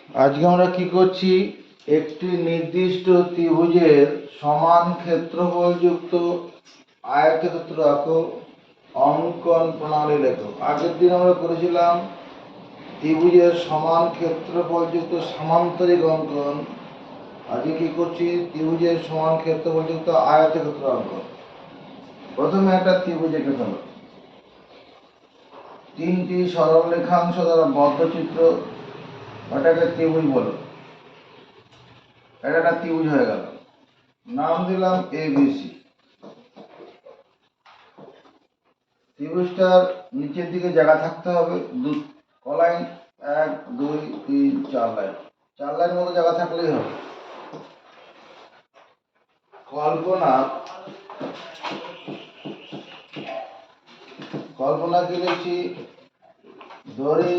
আজকে আমরা কি করছি, একটি নির্দিষ্ট ত্রিভুজের সমান ক্ষেত্রফলযুক্ত আয়তক্ষেত্র আঁকো, অঙ্কন প্রণালী লেখো। আগের দিন আমরা করেছিলাম ত্রিভুজের সমান ক্ষেত্রফলযুক্ত সামান্তরিক অঙ্কন। আজকে কি করছি, ত্রিভুজের সমান ক্ষেত্রফলযুক্ত আয়তক্ষেত্র অঙ্কন। প্রথমে একটা ত্রিভুজ এঁকে ফেলো। তিনটি সরলরেখাংশ দ্বারা বদ্ধ চিত্র, ওটাকে ত্রিভুজ বলো। এটা একটা ত্রিভুজ হয়ে গেল, নাম দিলাম এবিসি। ত্রিভুজটার নিচের দিকে জায়গা থাকতে হবে কলাইন 1 2 3 4 লাইন, 4 লাইন মতো জায়গা থাকলেই হবে। কল্পনা কি লিখছি, ধরি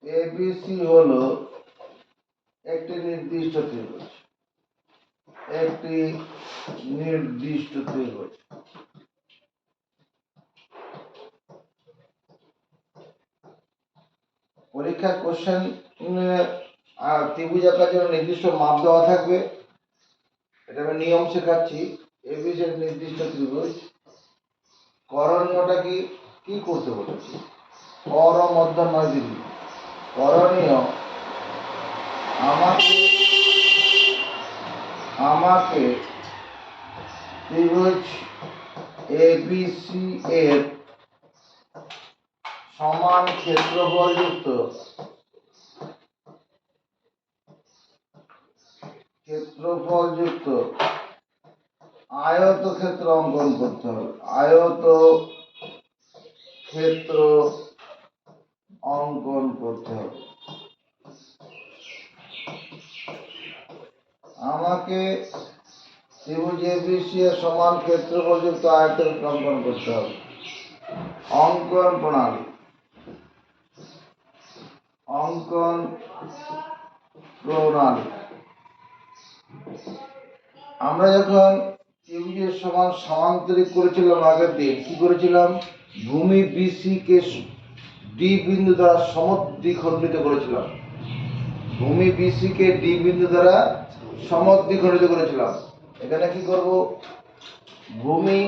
এবিসি হলো একটি নির্দিষ্ট ত্রিভুজ। পরীক্ষা কোশ্চেন ত্রিভুজ আঁকার জন্য নির্দিষ্ট মাপ দেওয়া থাকবে। এটা আমি নিয়ম শেখাচ্ছি। এবিসি নির্দিষ্ট ত্রিভুজ। করণীয়টা কি করতে বলেছি, কর মধ্য 9 ডিগ্রি। করণীয়, আমাকে ত্রিভুজ এবিসি এর সমান ক্ষেত্রফলযুক্ত আয়তক্ষেত্র অঙ্কন করতে হবে। আয়তক্ষেত্র অঙ্কন করতে হবে। আমাকে ত্রিভুজ এবিসি এর সমান ক্ষেত্রফলযুক্ত আয়তক্ষেত্র অঙ্কন করতে হবে। অঙ্কন প্রণালী। আমরা যখন ত্রিভুজের সমান সমান্তরিক করেছিলাম আগের দিন, কি করেছিলাম, ভূমি বিসি কে ডি বিন্দু দ্বারা সমদ্বিখণ্ডিত করেছিলাম। ভূমি বিসি কে ডি বিন্দু দ্বারা সমদ্বিখণ্ডিত করেছিলাম। এখানে কি করব, ভূমি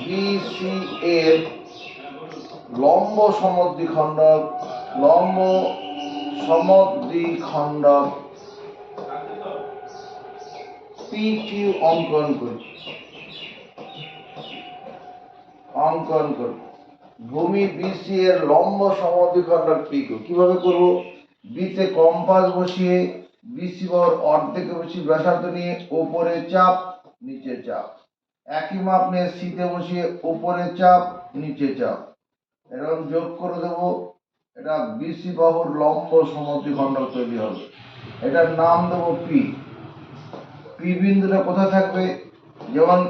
বিসি এর লম্ব সমদ্বিখণ্ডক পি কিউ অঙ্কন করি। ভূমি বিসি এর লম্ব সমদ্বিখণ্ডক পি কিউ কিভাবে করব, বিতে কম্পাস বসিয়ে বিসি বরাবর অর্ধেকে বসি ব্যাসার্ধ নিয়ে উপরে চাপ নিচে চাপ, একই মাপ নিয়ে সিতে বসিয়ে উপরে চাপ নিচে চাপ, এরকম যোগ করে দেবো। এটা বিসি বাহুর লম্ব সমদ্বিখণ্ডক তৈরি হবে। এটার নাম দেবো পি। পি বিন্দুটা কোথায় থাকবে, যেমন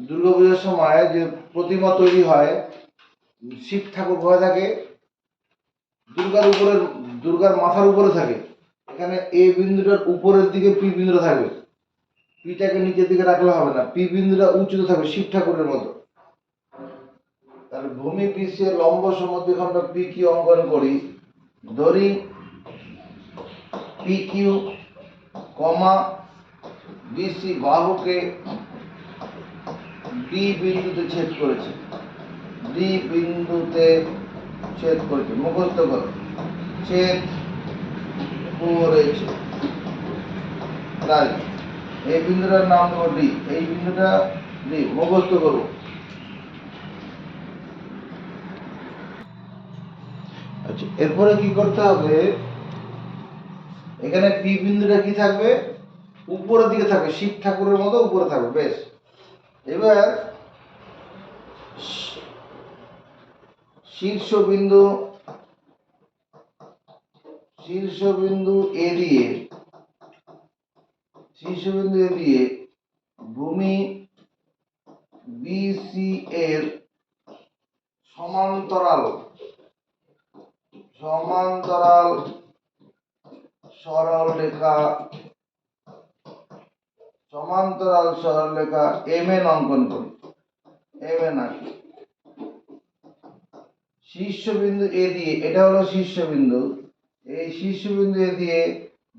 দুর্গাপূজার সময় যে প্রতিমা তৈরি হয়, শিব ঠাকুর কোথায় থাকে, দুর্গার মাথার উপরে থাকে। এখানে এ বিন্দুটার উপরের দিকে পি বিন্দুটা থাকবে। পিটাকে নিচের দিকে রাখলে হবে না, পি বিন্দুটা উঁচুতে থাকবে শিব ঠাকুরের মতো। তাহলে ভূমি বিসি এর লম্ব সমদ্বিখণ্ডক পি কিউ অঙ্কন করি। ধরি পি কিউ বিসি বাহুকে ডি বিন্দুতে ছেদ করেছে। মুখস্থ করো, ছেদ করেছে। তাই এই বিন্দুটার নাম দেবো ডি। এই বিন্দুটা ডি, মুখস্থ করবো। আচ্ছা, এরপরে কি করতে হবে, এখানে পি বিন্দুটা কি থাকবে, উপরের দিকে থাকবে, শিব ঠাকুরের মতো উপরে থাকবে। বেশ, এবার শীর্ষবিন্দু এ দিয়ে ভূমি বিসি এর সমান্তরাল সরল রেখা সমান্তরাল সরলরেখা MN অঙ্কন করি। MN আঁকি। শীর্ষবিন্দু A দিয়ে, এটা হলো শীর্ষবিন্দু, এই শীর্ষবিন্দু A দিয়ে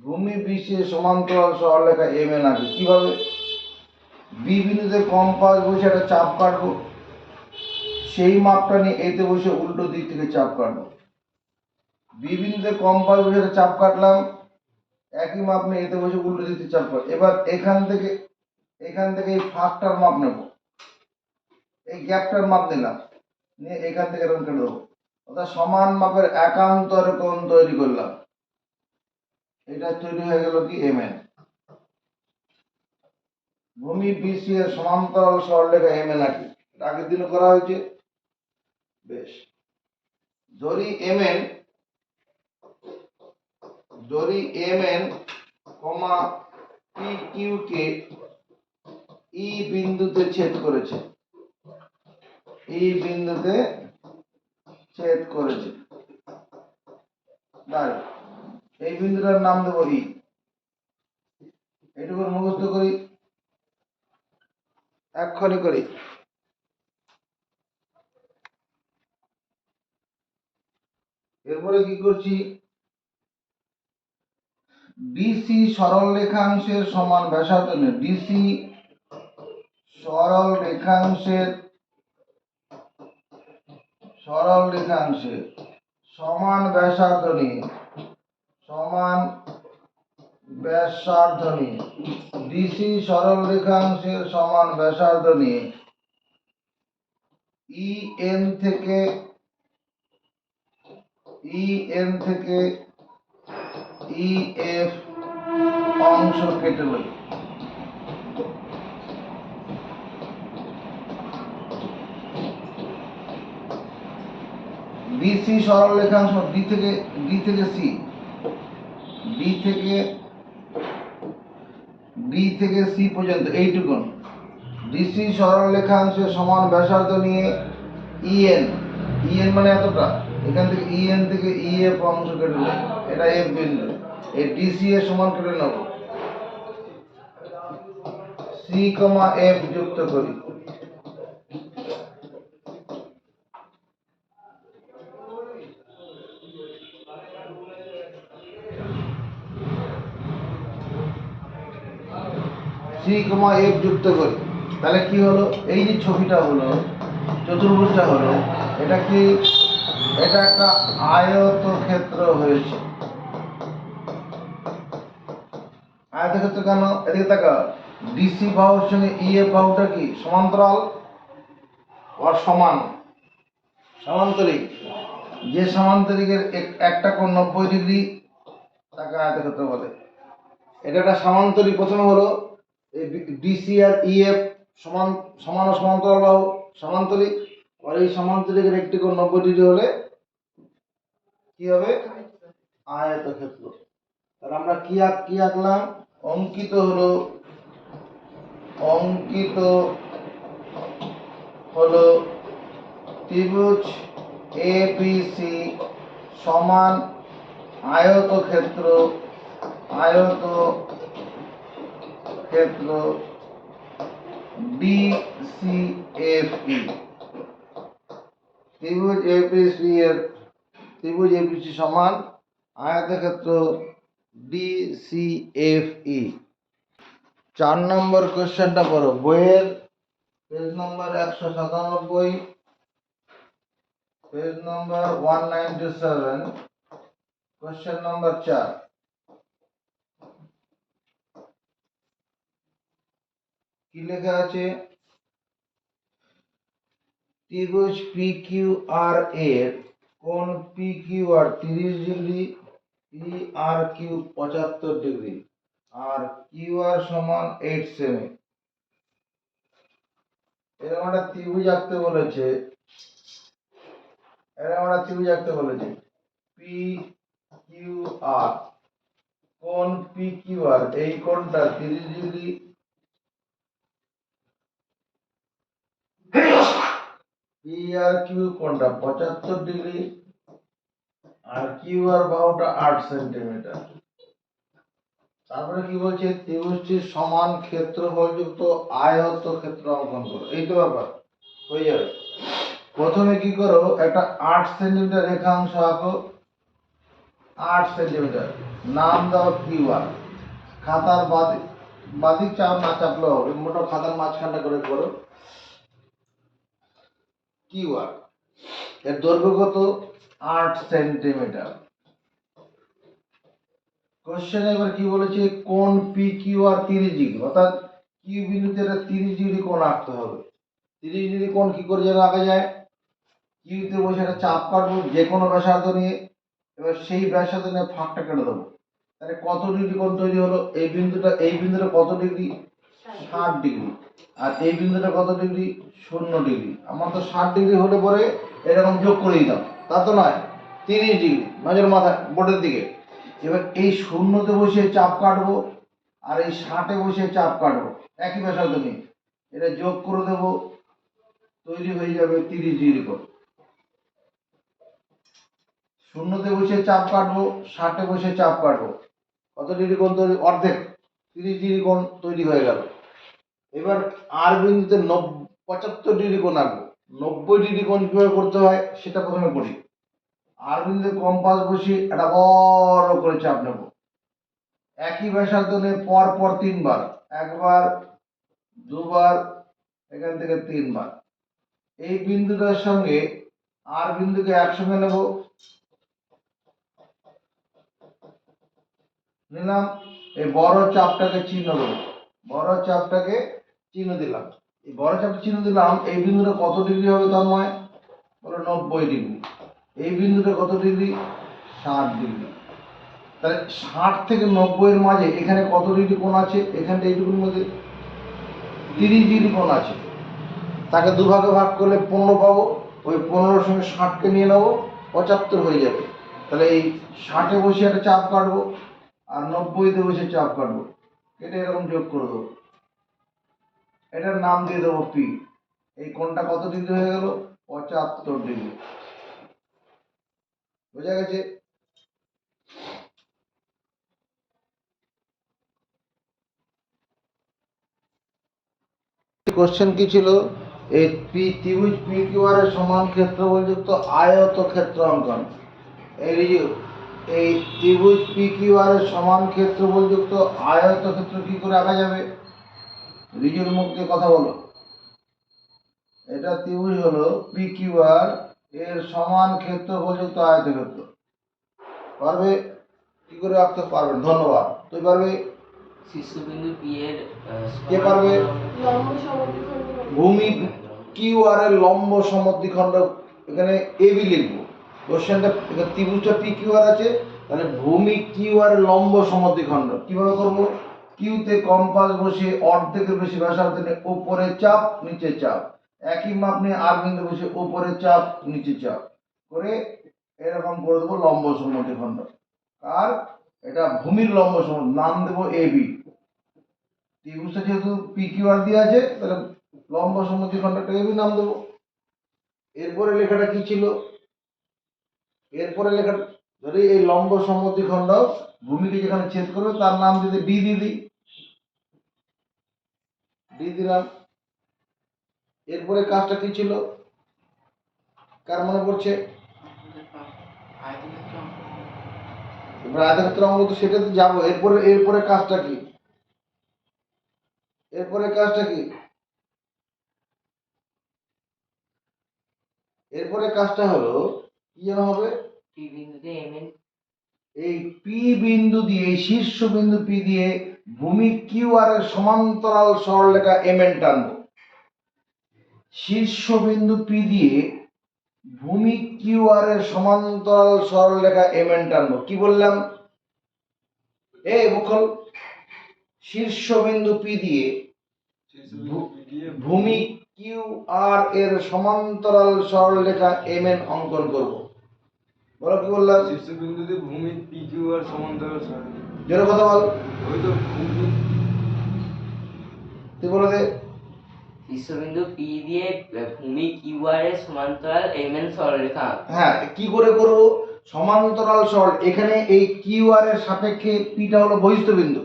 ভূমি BC এর সমান্তরাল সরলরেখা MN আঁকি। কিভাবে? B বিন্দুতে কম্পাস বসে একটা চাপ কাটবো, সেই মাপটা নিয়ে এতে বসে উল্টো দিক থেকে চাপ কাটবো। B বিন্দুতে কম্পাস বসে একটা চাপ কাটলাম, একই মাপ নিয়ে এতে বসে উল্টো দিক থেকে চাপ কাটবো। এবার এখান থেকে এই ফাঁকটার মাপ নেব, এই গ্যাপটার মাপ নিলাম, নিয়ে এখান থেকে এরকম কেটে দেবো। অর্থাৎ সমান মাপের একান্তর কোণ তৈরি করলাম। এটা তৈরি হয়ে গেল কি MN। ভূমি BC এর সমান্তরাল সরলরেখা MN আঁকি। আগের দিন করা হয়েছে। বেশ, ধরি MN কমা PQ কে E বিন্দুতে ছেদ করেছে। E বিন্দুতে ছেদ করেছে। দাঁড়াও, এই বিন্দুটার নাম দেবো E। এটুকু মুখস্থ করি, এক্ষুনি করি। এরপরে কি করছি? DC সরল রেখাংশের সমান ব্যাসার্ধ নিয়ে, DC সরল রেখাংশের সমান ব্যাসার্ধ নিয়ে, DC সরল রেখাংশের সমান ব্যাসার্ধ নিয়ে EN থেকে EF অংশ কেটে লই। DC সরল রেখাংশ D থেকে C পর্যন্ত এইটুকুন DC সরল রেখাংশের সমান ব্যাসার্ধ নিয়ে EN মানে এতটা, এখান থেকে EN থেকে EF অংশ কেটে নেব। এটা F বিন্দু, এই DC এর সমান কেটে নেব। C, F যুক্ত করি। C, F যুক্ত করি। তাহলে কি হলো? এই যে ছবিটা হলো, চতুর্ভুজটা হলো, এটা কি? এটা একটা আয়তক্ষেত্র হয়েছে। আয়তক্ষেত্র কেন? এদিকে তাকাও, DC বাহুর সঙ্গে EF বাহুটা কি সমান্তরাল আর সমান্তরিক। যে সমান্তরিকের একটা কোণ 90 ডিগ্রি, তাকে আয়তক্ষেত্র বলে। এটা একটা সমান্তরিক। প্রথমে হলো এই DC আর EF সমান্তরাল বাহু, সমান্তরিক। আর এই সমান্তরিকের একটি কোণ 90 ডিগ্রি হলে কি হবে? আয়তক্ষেত্র। তাহলে আমরা কি আঁকলাম? অঙ্কিত হলো ত্রিভুজ ABC সমান আয়তক্ষেত্র DCFE। ত্রিভুজ ABC সমান আয়তক্ষেত্র DCFE। 4 নম্বর কোশ্চেনটা পড়ো, বইয়ের পেজ নম্বর 197, পেজ নম্বর 197, কোশ্চেন নম্বর 4। কি লেখা আছে? ত্রিভুজ PQR এর কোণ PQR 30 ডিগ্রি, PRQ 75 ডিগ্রি আর QR সমান 8 সেমি। এরকম একটা ত্রিভুজ আঁকতে বলেছে। PQR, কোণ PQR, এই কোণটা 30 ডিগ্রি, PRQ কোণটা 75 ডিগ্রি আর QR বাহুটা 8 সেন্টিমিটার। তারপরে কি বলছে, ত্রিভুজটির সমান ক্ষেত্রফলযুক্ত আয়তক্ষেত্র অঙ্কন করো। এই তো ব্যাপার, হয়ে যাবে। প্রথমে কি করো, একটা 8 সেন্টিমিটার রেখাংশ আঁকো। 8 সেন্টিমিটার, নাম দাও কিউ1। খাতার বাদিক চাপ না চাপলেও হবে, মোটা খাতার মাঝখানটা করে করো। কিউ1 এর দৈর্ঘ্য কত, 8 সেন্টিমিটার। কোশ্চেন এবার কি বলেছে, কোণ পি কিউ আর 30 ডিগ্রি, অর্থাৎ কিউ বিন্দুতে 30 ডিগ্রি কোণ আঁকতে হবে। 30 ডিগ্রি কোণ কি করে যেন আঁকা যায়, কিউতে বসে একটা চাপ কাটবো যে কোনো ব্যাসার্ধ নিয়ে, এবার সেই ব্যাসার্ধ নিয়ে ফাঁকটা কেটে দেবো। তাহলে কত ডিগ্রি কোণ তৈরি হলো, এই বিন্দুটা কত ডিগ্রি, 60 ডিগ্রি। আর এই বিন্দুটা কত ডিগ্রি, 0 ডিগ্রি। আমার তো 60 ডিগ্রি হলে পরে এরকম যোগ করে দিতাম, তা তো নয়, 30 ডিগ্রি। নজর মাথায় বোর্ডের দিকে। এবার এই 0-তে বসে চাপ কাটবো, আর এই 60-এ বসে চাপ কাটবো, একই ব্যাসার্ধ নিয়ে এটা যোগ করে দেব, তৈরি হয়ে যাবে 30 ডিগ্রি কোণ। 0-তে বসে চাপ কাটবো, 60-এ বসে চাপ কাটবো, কত ডিগ্রি কোণ তৈরি, অর্ধেক, 30 ডিগ্রি কোণ তৈরি হয়ে গেল। এবার আর বিন্দুতে 75 ডিগ্রি কোণ আঁকবো। 90 ডিগ্রি কোণ কিভাবে করতে হয় সেটা প্রথমে করি। আর বিন্দুতে কম্পাস বসিয়ে একটা বড় করে চাপ নেব, একই ব্যাসার্ধ নিয়ে পর পর 3 বার, একবার, দুবার, এখান থেকে 3 বার। এই বিন্দুটার সঙ্গে আর বিন্দুকে একসঙ্গে নেব, নিলাম। এই বড় চাপটাকে চিহ্ন দেবো, বড় চাপটাকে চিহ্ন দিলাম। এই বড় চাপটা চিহ্ন দিলাম, এই বিন্দুটা কত ডিগ্রি হবে তন্ময়, বলো 90 ডিগ্রি। এই বিন্দুটা কত ডিগ্রি, 60 ডিগ্রি। তাহলে 60 থেকে 90-এর মাঝে এখানে কত ডিগ্রি কোণ আছে, এখানটা এইটুকুর মধ্যে 30 ডিগ্রি কোণ আছে। তাকে দুভাগে ভাগ করলে 15 পাবো, ওই 15-এর সঙ্গে 60-কে নিয়ে নেবো, 75 হয়ে যাবে। তাহলে এই 60-এ বসে একটা চাপ কাটবো, আর 90-তে বসে চাপ কাটবো, এটা এরকম যোগ করে দেবো। এটার নাম দিয়ে দেবো পি। এই কোণটা কত ডিগ্রি হয়ে গেল, 75 ডিগ্রি। বোঝা গেছে? কোশ্চেন কি ছিল, এই ত্রিভুজ পি কিউ আর এর সমান ক্ষেত্রফলযুক্ত আয়তক্ষেত্র অঙ্কন। এই ত্রিভুজ পি কিউ আর এর সমান ক্ষেত্রফলযুক্ত আয়তক্ষেত্র কি করে আঁকা যাবে, রিজুর মুখ দিয়ে কথা বলো। এটা ত্রিভুজ হলো পি কিউ আর এর সমান ক্ষেত্রফলযুক্ত আয়তক্ষেত্র। পারবে? কি করে আঁকতে পারবেন? ধন্যবাদ। তুই পারবে? শীর্ষবিন্দু পি এর কে পারবে? ভূমি কিউ আর এর লম্ব সমদ্বিখণ্ড, এখানে এবি লিখবো। কোশ্চেনটা ত্রিভুজটা পি কিউ আর আছে, তাহলে ভূমি কিউ আর এর লম্ব সমদ্বিখণ্ড কিভাবে করব, কিউতে কম্পাস বসিয়ে অর্ধেকের বেশি ব্যাসার্ধ নিয়ে উপরে চাপ নিচে চাপ, একই মাপ নিয়ে আর বিন্দু বসে উপরে চাপ নিচে চাপ করে এরকম করে দেবো লম্ব সমদ্বিখণ্ড। আর এটা ভূমির লম্ব সমদ্বি, নাম দেবো এবি। ত্রিভুজটা যেহেতু পি কিউ আর দিয়ে আছে, তাহলে লম্ব সমদ্বিখণ্ডটা এবি নাম দেবো। এরপরে লেখাটা কি ছিল, এরপরে লেখা ধরে এই লম্ব সমদ্বিখণ্ড ভূমিকে যেখানে ছেদ করবে তার নাম দিতে ডি দিয়ে দিই, ডি দিলাম। এরপরে কাজটা কি ছিল, কার মনে পড়ছে? এবার আয়তক্ষেত্র অঙ্ক তো সেটাতে যাবো। এরপরে কাজটা কি, এরপরে কাজটা কি, এরপরে কাজটা হলো কি যেন হবে, পি বিন্দুতে এমএন, এই পি বিন্দু দিয়ে, শীর্ষ বিন্দু পি দিয়ে ভূমি কিউ আর এর সমান্তরাল সরলরেখা এমএন টানবো। শীর্ষ বিন্দু পি দিয়ে ভূমি কিউ আর এর সমান্তরাল সরলরেখা এমএন টানবো। কি বললাম, বকল, শীর্ষ বিন্দু পি দিয়ে ভূমি কিউ আর এর সমান্তরাল সরলরেখা এমএন অঙ্কন করব। বলো কি বললাম, শীর্ষ বিন্দুতে ভূমি পি কিউ আর সমান্তরাল সরলরেখা। জোরে কথা বল। ওই তো ভূমি, তুই বলে দে। শীর্ষবিন্দু পি দিয়ে ভূমি কিউ আর এর সমান্তরাল এমএন সরলরেখা। হ্যাঁ, কি করে করব, সমান্তরাল সরল, এখানে এই কিউ আর এর সাপেক্ষে পিটা হলো বহিস্থ বিন্দু,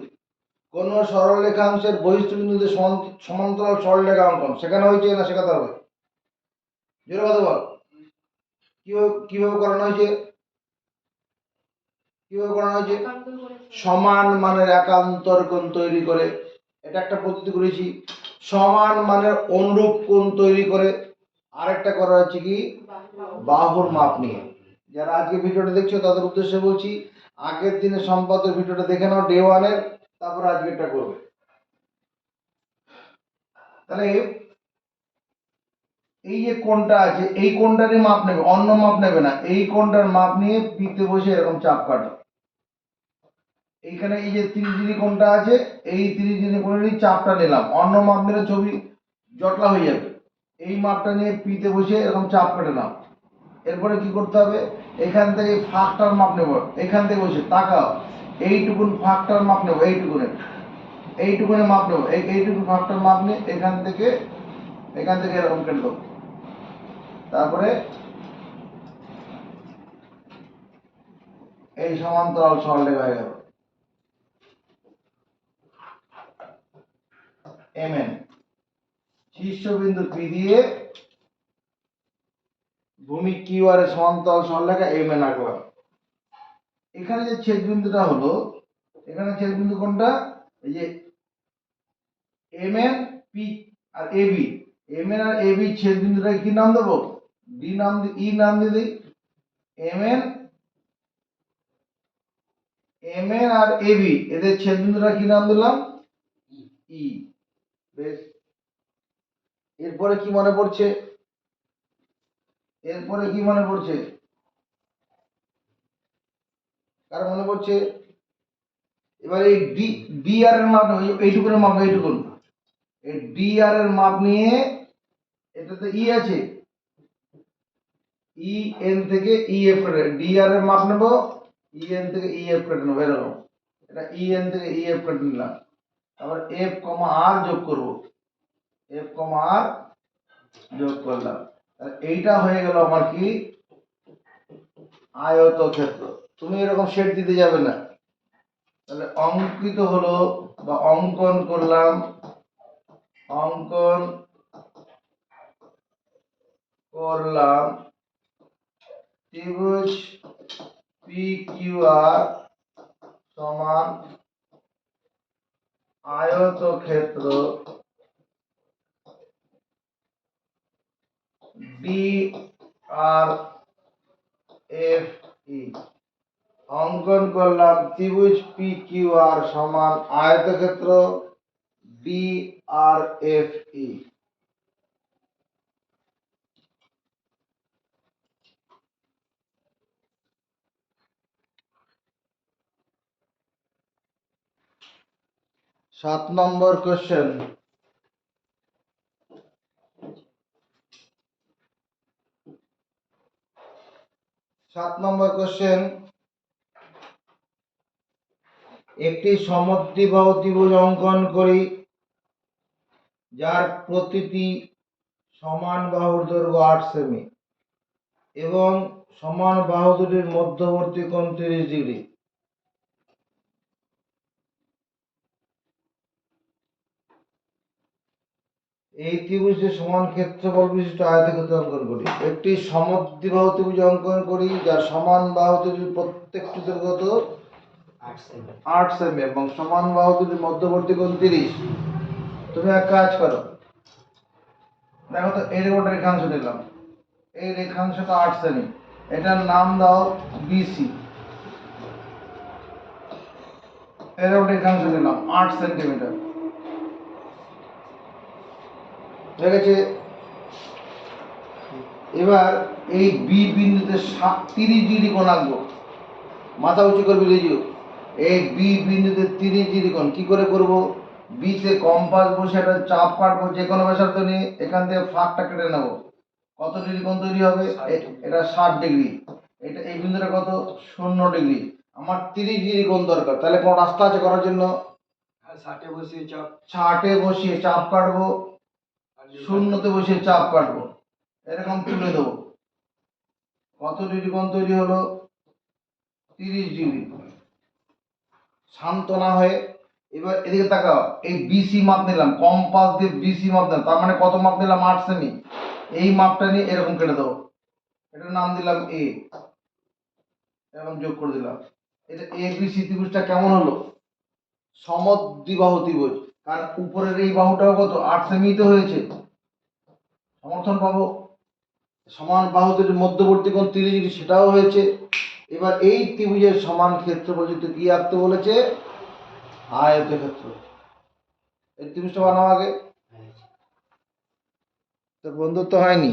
কোন সরলরেখাংশের বহিস্থ বিন্দুতে সমান্তরাল সরলরেখা অঙ্কন সেখানে হয়েছে না শেখাতে হবে? জোরে কথা বল। কিভাবে কিভাবে করানো হয়েছে? কিভাবে করানো হয়েছে? সমান মানের একান্তর কোণ তৈরি করে, এটা একটা পদ্ধতি করেছি। সমান মানের অনুরূপ কোণ তৈরি করে আরেকটা করা হচ্ছে কি বাহুর মাপ নিয়ে। যারা আজকে ভিডিওটা দেখছো তাদের উদ্দেশ্যে বলছি, আগের দিনে সম্পাদ্য ভিডিওটা দেখে নাও ডে 1 এর, তারপর আজকে এটা করবে। তাহলে এই যে কোণটা আছে এই কোণটারই মাপ নেবে, অন্য মাপ নেবে না। এই কোণটার মাপ নিয়ে পিতে বসে এরকম চাপ কাটো। এইখানে এই যে 30 ডিগ্রি কোণটা আছে, এই 30 ডিগ্রি কোণেরই চাপটা নিলাম, অন্য মাপ নিলে ছবি জটলা হয়ে যাবে। এই মাপটা নিয়ে পিতে বসে এরকম চাপ কেটে নাও। এরপরে কি করতে হবে, এখান থেকে ফাঁকটার মাপ নেব, এখান থেকে বসে তাকাও, এইটুকুন ফাঁকটার মাপ নেব, এইটুকুনের মাপ নেব, এইটুকু ফাঁকটার মাপ নিয়ে এখান থেকে এরকম কেটে দেবো। তারপরে এই সমান্তরাল সরলরেখা হয়ে গেল এমএন। শীর্ষবিন্দু পি দিয়ে ভূমি কিউ আর এর সমান্তরাল সরলরেখা এমএন আঁকলাম। এখানে যে ছেদ বিন্দুটা হলো, এখানে ছেদ বিন্দু কোনটা, এই যে MN P R AB, MN আর এবি ছেদ বিন্দুটাকে কি নাম দেবো, ডি নাম ই নাম দিয়ে দিই। এমএন আর এবি এদের ছেদ বিন্দুটা কি নাম দিলাম, ই। বেশ, এরপরে কি মনে পড়ছে, কার মনে পড়ছে? এবার এই ডি ডি আর এর মাপ এইটুকুনের মাপ, এইটুকুন এই ডি আর এর মাপ নিয়ে, এটাতে ই আছে, ই এন থেকে ই এফ কেটে ডি আর এর মাপ নেব, ই এন থেকে ই এফ কেটে নেবো এরকম। এটা ই এন থেকে ই এফ কেটে নিলাম। তারপর এফ কমা আর যোগ করব, এফ কমা আর যোগ করলাম। তাহলে এইটা হয়ে গেল আমার কি আয়তক্ষেত্র। তুমি এরকম শেড দিতে যাবে না। তাহলে অঙ্কিত হলো বা অঙ্কন করলাম, ত্রিভুজ পি কিউ আর সমান আয়তক্ষেত্র ডি আর এফ ই। অঙ্কন করলাম ত্রিভুজ পি কিউ আর সমান আয়তক্ষেত্র ডি আর এফ ই। সাত নম্বর কোশ্চেন, একটি সমদ্বিবাহু ত্রিভুজ অঙ্কন করি যার প্রতিটি সমান বাহুর দৈর্ঘ্য 8 সেমি এবং সমান বাহু দুটির মধ্যবর্তী কোণ 30 ডিগ্রি। এই ত্রিভুজের সমান ক্ষেত্রফল বিশিষ্ট আয়তক্ষেত্র অঙ্কন করি। একটি সমদ্বিবাহু ত্রিভুজ অঙ্কন করি যার সমান বাহু দুটির প্রত্যেকটি দৈর্ঘ্য 8 সেমি এবং সমান বাহু দুটির মধ্যবর্তী কোণ 30। তুমি এক কাজ করো, দেখো তো এই রেখাংশ নিলাম, এই রেখাংশটা 8 সেমি, এটার নাম দাও বিসি। এরকম রেখাংশ নিলাম 8 সেন্টিমিটার, ঠিক আছে। এবার এই বি বিন্দুতে 30 ডিগ্রি কোণ আঁকবো, মাথা উঁচু করবি রেজিও। এই বি বিন্দুতে 30 ডিগ্রি কোণ কি করে করব, বিতে কম্পাস বসে একটা চাপ কাটবো যে কোনো ব্যাসার্ধ নিয়ে, এখান থেকে ফাঁকটা কেটে নেব। কত ডিগ্রি কোণ তৈরি হবে, এটা 60 ডিগ্রি, এটা এই বিন্দুটা কত 0 ডিগ্রি। আমার 30 ডিগ্রি কোণ দরকার, তাহলে কোন রাস্তা আছে করার জন্য, 60-এ বসিয়ে চাপ কাটবো, 0-তে বসিয়ে চাপ কাটবো, এরকম তুলে দেবো। কত ডিগ্রি কোণ তৈরি হলো, 30 ডিগ্রি। শান্ত না হয়ে এবার এদিকে তাকাও, এই বিসি মাপ নিলাম, কম্পাস দিয়ে বিসি মাপ দিলাম, তার মানে কত মাপ নিলাম? 8 সেমি। এই মাপটা নিয়ে এরকম কেটে দেবো, এটার নাম দিলাম এ, এরকম যোগ করে দিলাম। এটা এ বি সি ত্রিভুজটা কেমন হলো? সমদ্বিবাহু ত্রিভুজ। কারণ উপরের এই বাহুটাও কত? 8 সেমি তো হয়েছে, সমর্থন পাবো। সমান বাহুদের মধ্যবর্তী কোণ 30 ডিগ্রি, সেটাও হয়েছে। এবার এই ত্রিভুজের সমান ক্ষেত্রফল যদি কি আঁকতে বলেছে? আয়তক্ষেত্র। এই ত্রিভুজটা বানাও আগে, তো বন্ধুত্ব হয়নি।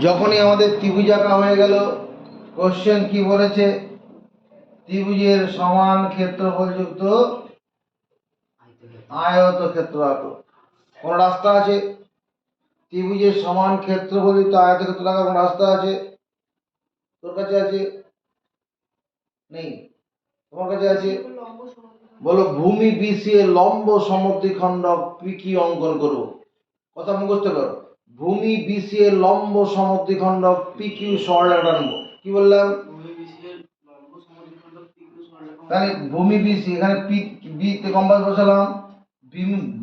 যখনই আমাদের ত্রিভুজ আঁকা হয়ে গেল, কোশ্চেন কি বলেছে? ত্রিভুজের সমান ক্ষেত্রফল যুক্ত আয়তক্ষেত্র আঁকো। কোন রাস্তা আছে? ত্রিভুজের সমান ক্ষেত্রফল যুক্ত আয়তক্ষেত্র আঁকার কোন রাস্তা আছে? তোর কাছে আছে? নেই? তোমার কাছে আছে? বলো, ভূমি বিসি এর লম্ব সমদ্বিখণ্ডক পিকিউ অঙ্কন করব। কথা মুখস্থ করো। ভূমি বিসি এর লম্ব সমদ্বিখণ্ডক পিকিউ সরলরেখা টানবো। কি বললাম? তাহলে ভূমি বিসি, এখানে পি বি তে কম্পাস বসালাম,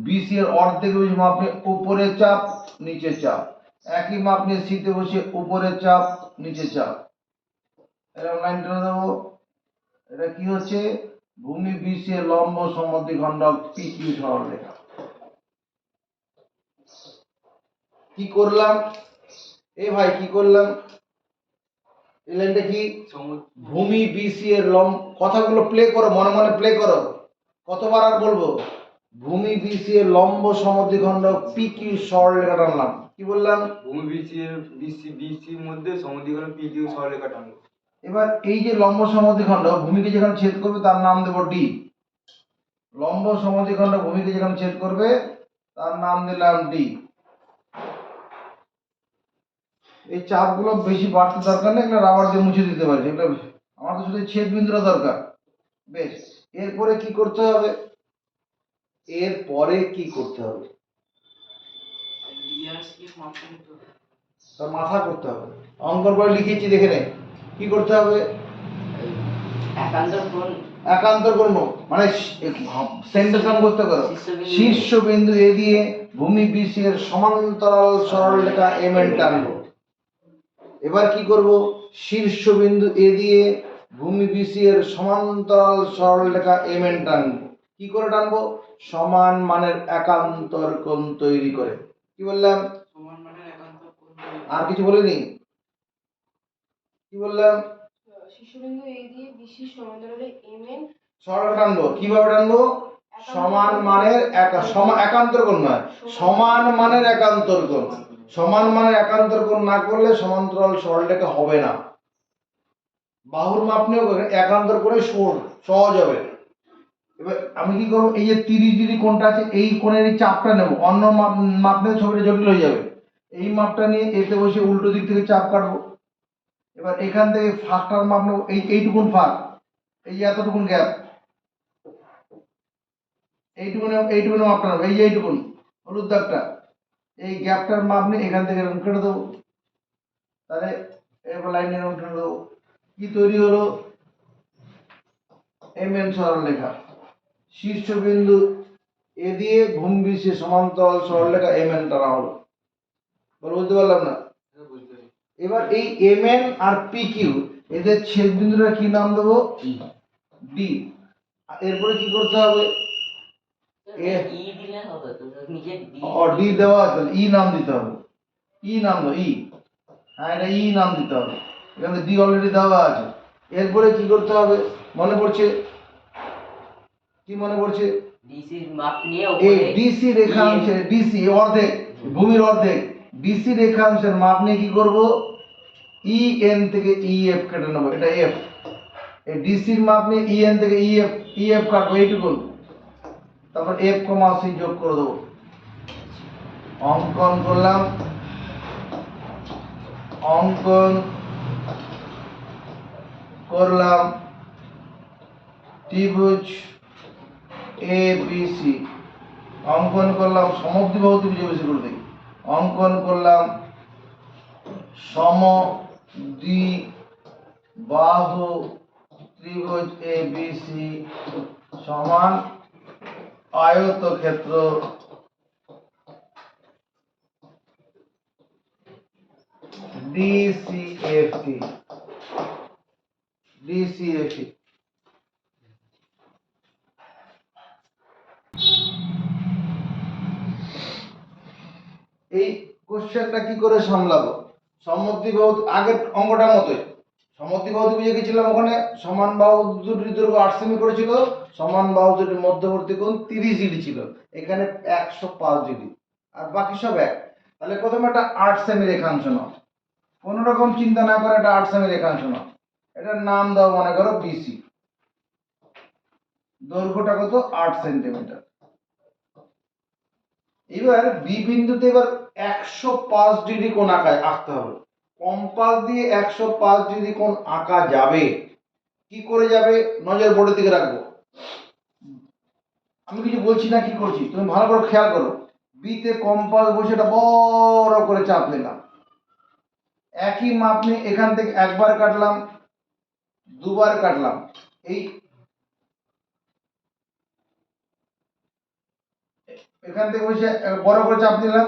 বিসি এর অর্ধেক মাপে উপরে চাপ নিচে চাপ, একই মাপ নিয়ে সি তে বসে উপরে চাপ নিচে চাপ, এরকম লাইন টেনে দেবো। এটা কি হচ্ছে? ভূমি বিসি এর লম্ব সমদ্বিখণ্ডক পিকিউ সরলরেখা। কি করলাম এ ভাই, কি করলাম? এই লাইনটা কি? ভূমি বিসি এর লম্ব। কথাগুলো প্লে করো, মনে মনে প্লে করো। কতবার আর বলবো? ভূমি বিসি এর লম্ব সমদ্বিখণ্ডক পিকিউ সরলরেখা টানলাম। কি বললাম? ভূমি বিসি এর বিসির মধ্যে সমদ্বিখণ্ডক পিকিউ সরলরেখা টানবো। এবার এই যে লম্ব সমদ্বিখণ্ডক ভূমিকে যেখানে ছেদ করবে তার নাম দেব ডি। লম্ব সমদ্বিখণ্ডক ভূমিকে যেখানে ছেদ করবে তার নাম দিলাম ডি। এই চাপগুলো বেশি বাড়তে দরকার নেই, এগুলো রাবার দিয়ে মুছে দিতে পারি। এগুলো আমার তো শুধু ছেদ বিন্দুটা দরকার। বেশ, এরপরে কি করতে হবে? এরপরে কি করতে হবে? তার মাথা করতে হবে। অঙ্কন করে লিখেছি, দেখে নে। কি করতে হবে? একান্তর কোণ একান্তর কোণ মানে সেন্টার করতে করো। শীর্ষবিন্দু এ দিয়ে ভূমি বিসি এর সমান্তরাল সরলরেখা এম এন টানবো। এবার কি করব? শীর্ষবিন্দু এ দিয়ে ভূমি বিসি এর সমান্তরাল সরলরেখা এম এন টানবো। কি করে টানবো? সমান মানের একান্তর কোণ তৈরি করে। কি বললাম? সমান মানের একান্তর কোণ। আর কিছু বলিনি? কি বললাম? শীর্ষবিন্দু এ দিয়ে বিসি সমান্তরালে এমএন সরলরেখা টানবো। কিভাবে টানবো? সমান মানের একান্তর কোণ নয়, সমান মানের একান্তর কোণ। সমান মানের একান্তর কোণ না করলে সমান্তরাল সরলরেখা হবে না। বাহুর মাপ নিয়েও একান্তর করে সহজ হবে। এবার আমি কি করবো? এই যে 30 ডিগ্রি কোণটা আছে, এই কোণের এই চাপটা নেব। অন্য মাপ নিয়ে ছবিটা জটিল হয়ে যাবে। এই মাপটা নিয়ে এতে বসে উল্টো দিক থেকে চাপ কাটবো। এবার এখান থেকে ফাঁকটার মাপ নেবো, এইটুকুন ফাঁক, এই যে এতটুকুন গ্যাপ, এইটুকুন মাপটা নেবো, এই যে এইটুকুন হলুদ দাগটা, এই গ্যাপটার মাপ নিয়ে এখান থেকে এরকম কেটে দেবো। তাহলে এরপর লাইন এরকম কেটে দেবো। কি তৈরি হলো? এম এন সরলরেখা। শীর্ষবিন্দু এ দিয়ে ভূমি বিসি সমান্তরাল সরলরেখা এম এন টানা হলো। বুঝতে পারলাম না? এবার এই এম এন আর পি কিউ এদের ছেদ বিন্দুটা কি নাম দেবো? ডি। এরপরে কি করতে হবে? ই দিলে হবে তো, নিজে ডি ডি দেওয়া আছে, ই নাম দিতে হবে। ই নাম দাও, ই। হ্যাঁ, এটা ই নাম দিতে হবে। এখানে ডি অলরেডি দেওয়া আছে। এরপরে কি করতে হবে? মনে পড়ছে? কি মনে পড়ছে? ডিসির মাপ নিয়ে এই উপরে ডিসি রেখাংশের, ডিসি অর্ধেক, ভূমির অর্ধেক, ডিসি রেখাংশের মাপ নিয়ে কি করব? ই এন থেকে ই এফ কেটে নেবো। এটা এফ। এই ডিসির মাপ নিয়ে ই এন থেকে ই এফ কাটবো, এইটুকু। তারপর এফ কমা সি যোগ করে দেবো। অঙ্কন করলাম, অঙ্কন করলাম ত্রিভুজ এ বি সি। অঙ্কন করলাম সমদ্বিবাহু ত্রিভুজ বেশি করে দিই। অঙ্কন করলাম সমদ্বিবাহু ত্রিভুজ এ বি সি সমান আয়তক্ষেত্র ডিসিএফটি ডিসিএফটি। এই কোশ্চেনটা কি করে সামলাবো? সমদ্বিবাহু আগের অঙ্কটার মতোই সমদ্বিবাহু বুঝে গেছিলাম, ওখানে সমান বাহু দুটির দৈর্ঘ্য 8 সেমি করেছিল, সমান বাহু দুটির মধ্যবর্তী কোণ 30 ডিগ্রি ছিল, এখানে 105 ডিগ্রি আর বাকি সব এক। তাহলে প্রথমে একটা 8 সেমি রেখাংশ নাও, কোনো রকম চিন্তা না করে একটা 8 সেমি রেখাংশ নাও, এটার নাম দাও মনে করো বিসি, দৈর্ঘ্যটা কত 8 সেন্টিমিটার। এবার বি বিন্দুতে এবার 105 ডিগ্রি কোণ আঁকতে হবে, কম্পাস দিয়ে 105 ডিগ্রি কোণ আঁকা যাবে। কি করে যাবে নজর বোর্ডের দিকে রাখবো, আমি কিছু বলছি না, কি করছি তুমি ভালো করে খেয়াল করো। বিতে কম্পাস বসে এটা বড় করে চাপ নিলাম, একই মাপ নিয়ে এখান থেকে একবার কাটলাম, দুবার কাটলাম, এই এখান থেকে বসে বড় করে চাপ দিলাম,